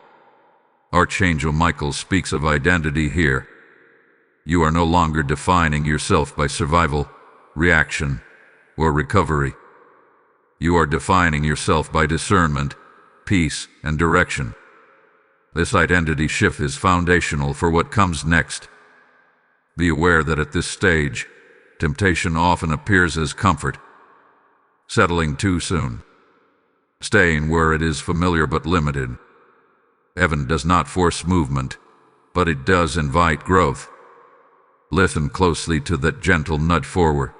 Archangel Michael speaks of identity here. You are no longer defining yourself by survival, reaction, or recovery. You are defining yourself by discernment, peace, and direction. This identity shift is foundational for what comes next. Be aware that at this stage, temptation often appears as comfort. Settling too soon. Staying where it is familiar but limited. Heaven does not force movement, but it does invite growth. Listen closely to that gentle nudge forward.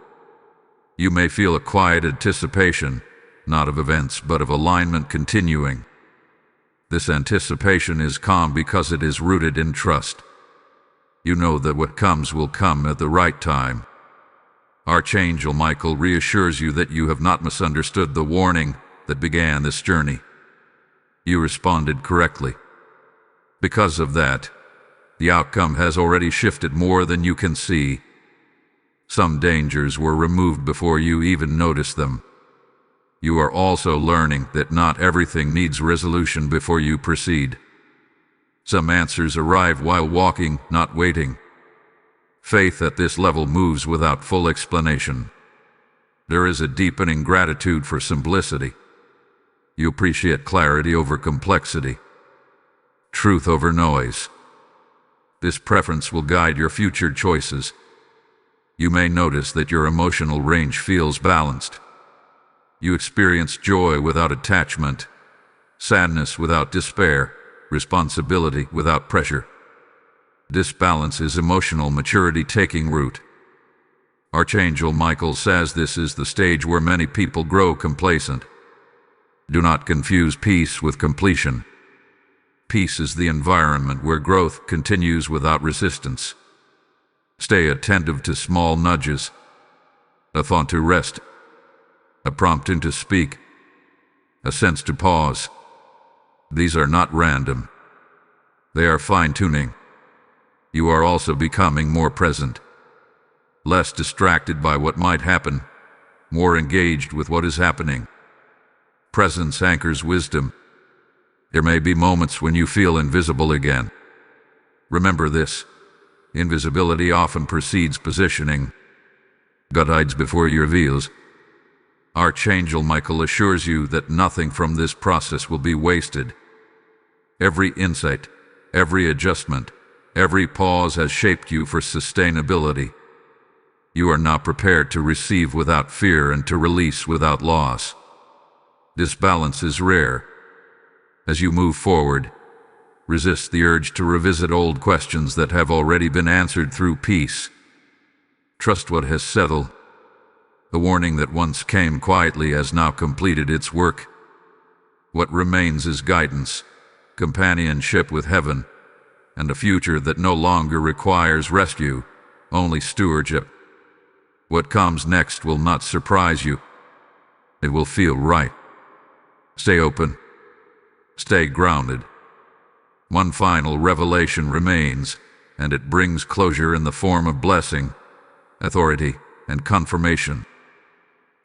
You may feel a quiet anticipation, not of events but of alignment continuing. This anticipation is calm because it is rooted in trust. You know that what comes will come at the right time. Archangel Michael reassures you that you have not misunderstood the warning that began this journey. You responded correctly. Because of that, the outcome has already shifted more than you can see. Some dangers were removed before you even noticed them. You are also learning that not everything needs resolution before you proceed. Some answers arrive while walking, not waiting. Faith at this level moves without full explanation. There is a deepening gratitude for simplicity. You appreciate clarity over complexity, truth over noise. This preference will guide your future choices. You may notice that your emotional range feels balanced. You experience joy without attachment, sadness without despair, responsibility without pressure. This balance is emotional maturity taking root. Archangel Michael says this is the stage where many people grow complacent. Do not confuse peace with completion. Peace is the environment where growth continues without resistance. Stay attentive to small nudges, a thought to rest, a prompting to speak, a sense to pause. These are not random. They are fine-tuning. You are also becoming more present, less distracted by what might happen, more engaged with what is happening. Presence anchors wisdom. There may be moments when you feel invisible again. Remember this: invisibility often precedes positioning. God hides before he reveals. Archangel Michael assures you that nothing from this process will be wasted. Every insight, every adjustment, every pause has shaped you for sustainability. You are now prepared to receive without fear and to release without loss. This balance is rare. As you move forward, resist the urge to revisit old questions that have already been answered through peace. Trust what has settled. The warning that once came quietly has now completed its work. What remains is guidance, companionship with heaven, and a future that no longer requires rescue, only stewardship. What comes next will not surprise you. It will feel right. Stay open. Stay grounded. One final revelation remains, and it brings closure in the form of blessing, authority, and confirmation.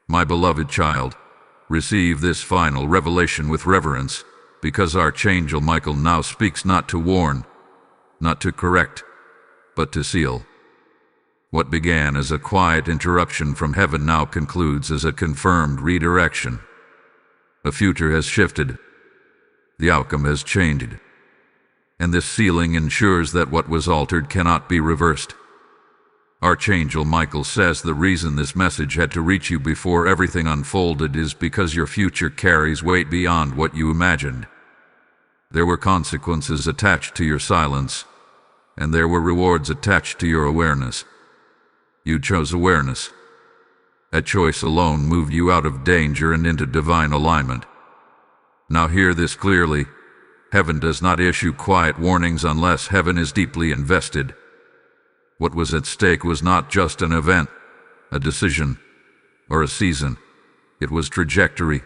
My beloved child, receive this final revelation with reverence, because Archangel Michael now speaks not to warn, not to correct, but to seal. What began as a quiet interruption from heaven now concludes as a confirmed redirection. The future has shifted. The outcome has changed. And this sealing ensures that what was altered cannot be reversed. Archangel Michael says the reason this message had to reach you before everything unfolded is because your future carries weight beyond what you imagined. There were consequences attached to your silence, and there were rewards attached to your awareness. You chose awareness. That choice alone moved you out of danger and into divine alignment. Now hear this clearly. Heaven does not issue quiet warnings unless heaven is deeply invested. What was at stake was not just an event, a decision, or a season. It was trajectory.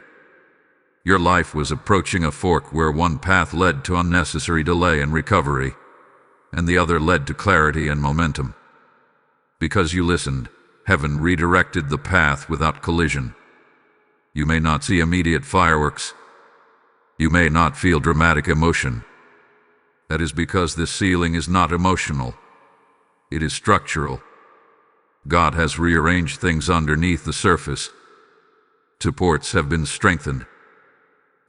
Your life was approaching a fork where one path led to unnecessary delay and recovery, and the other led to clarity and momentum. Because you listened, heaven redirected the path without collision. You may not see immediate fireworks. You may not feel dramatic emotion. That is because this sealing is not emotional. It is structural. God has rearranged things underneath the surface. Supports have been strengthened.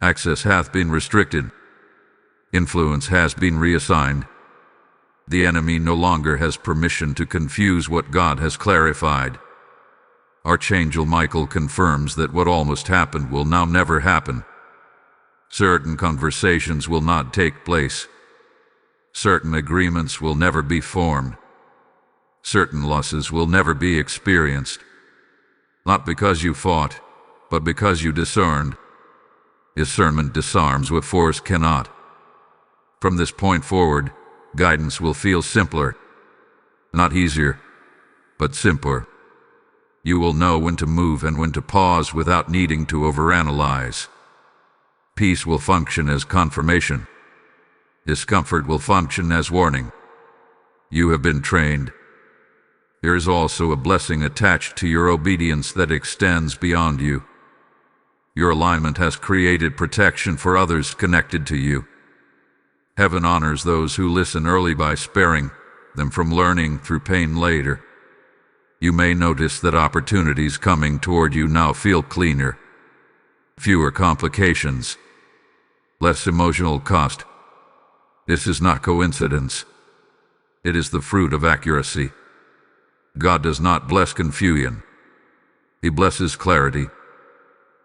Access hath been restricted. Influence has been reassigned. The enemy no longer has permission to confuse what God has clarified. Archangel Michael confirms that what almost happened will now never happen. Certain conversations will not take place. Certain agreements will never be formed. Certain losses will never be experienced. Not because you fought, but because you discerned. Discernment disarms what force cannot. From this point forward, guidance will feel simpler. Not easier, but simpler. You will know when to move and when to pause without needing to overanalyze. Peace will function as confirmation. Discomfort will function as warning. You have been trained. There is also a blessing attached to your obedience that extends beyond you. Your alignment has created protection for others connected to you. Heaven honors those who listen early by sparing them from learning through pain later. You may notice that opportunities coming toward you now feel cleaner. Fewer complications. Less emotional cost. This is not coincidence. It is the fruit of accuracy. God does not bless confusion. He blesses clarity.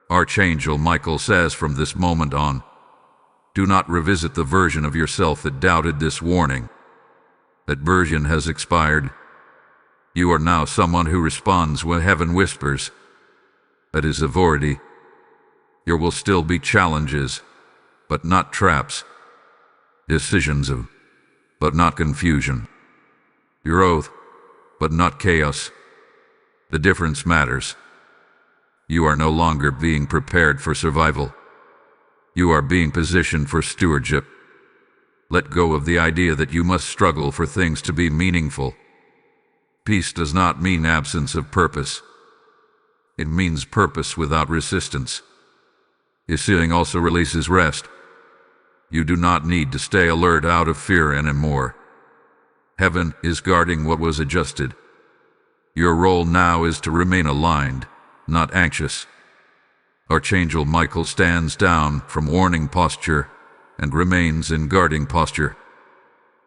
Archangel Michael says from this moment on, do not revisit the version of yourself that doubted this warning. That version has expired. You are now someone who responds when heaven whispers. That is authority. There will still be challenges, but not traps. decisions of, but not confusion. Your oath, but not chaos. The difference matters. You are no longer being prepared for survival. You are being positioned for stewardship. Let go of the idea that you must struggle for things to be meaningful. Peace does not mean absence of purpose. It means purpose without resistance. This healing also releases rest. You do not need to stay alert out of fear anymore. Heaven is guarding what was adjusted. Your role now is to remain aligned, not anxious. Archangel Michael stands down from warning posture and remains in guarding posture.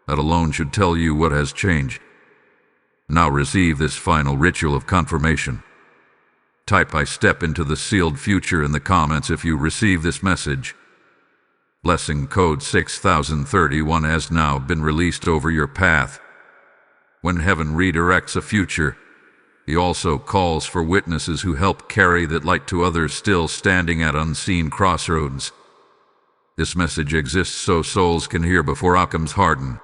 That alone should tell you what has changed. Now receive this final ritual of confirmation. Type "I step into the sealed future" in the comments if you receive this message. Blessing code 6031 has now been released over your path. When heaven redirects a future, he also calls for witnesses who help carry that light to others still standing at unseen crossroads. This message exists so souls can hear before outcomes harden.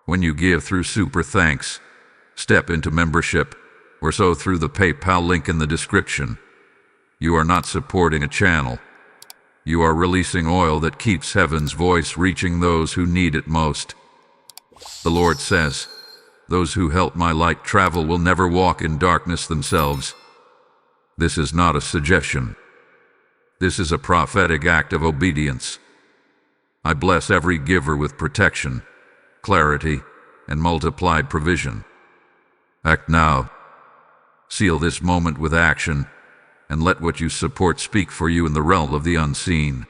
When you give through super thanks, step into membership, or so through the PayPal link in the description. You are not supporting a channel. You are releasing oil that keeps heaven's voice reaching those who need it most. The Lord says, "Those who help my light travel will never walk in darkness themselves." This is not a suggestion. This is a prophetic act of obedience. I bless every giver with protection, clarity, and multiplied provision. Act now. Seal this moment with action, and let what you support speak for you in the realm of the unseen.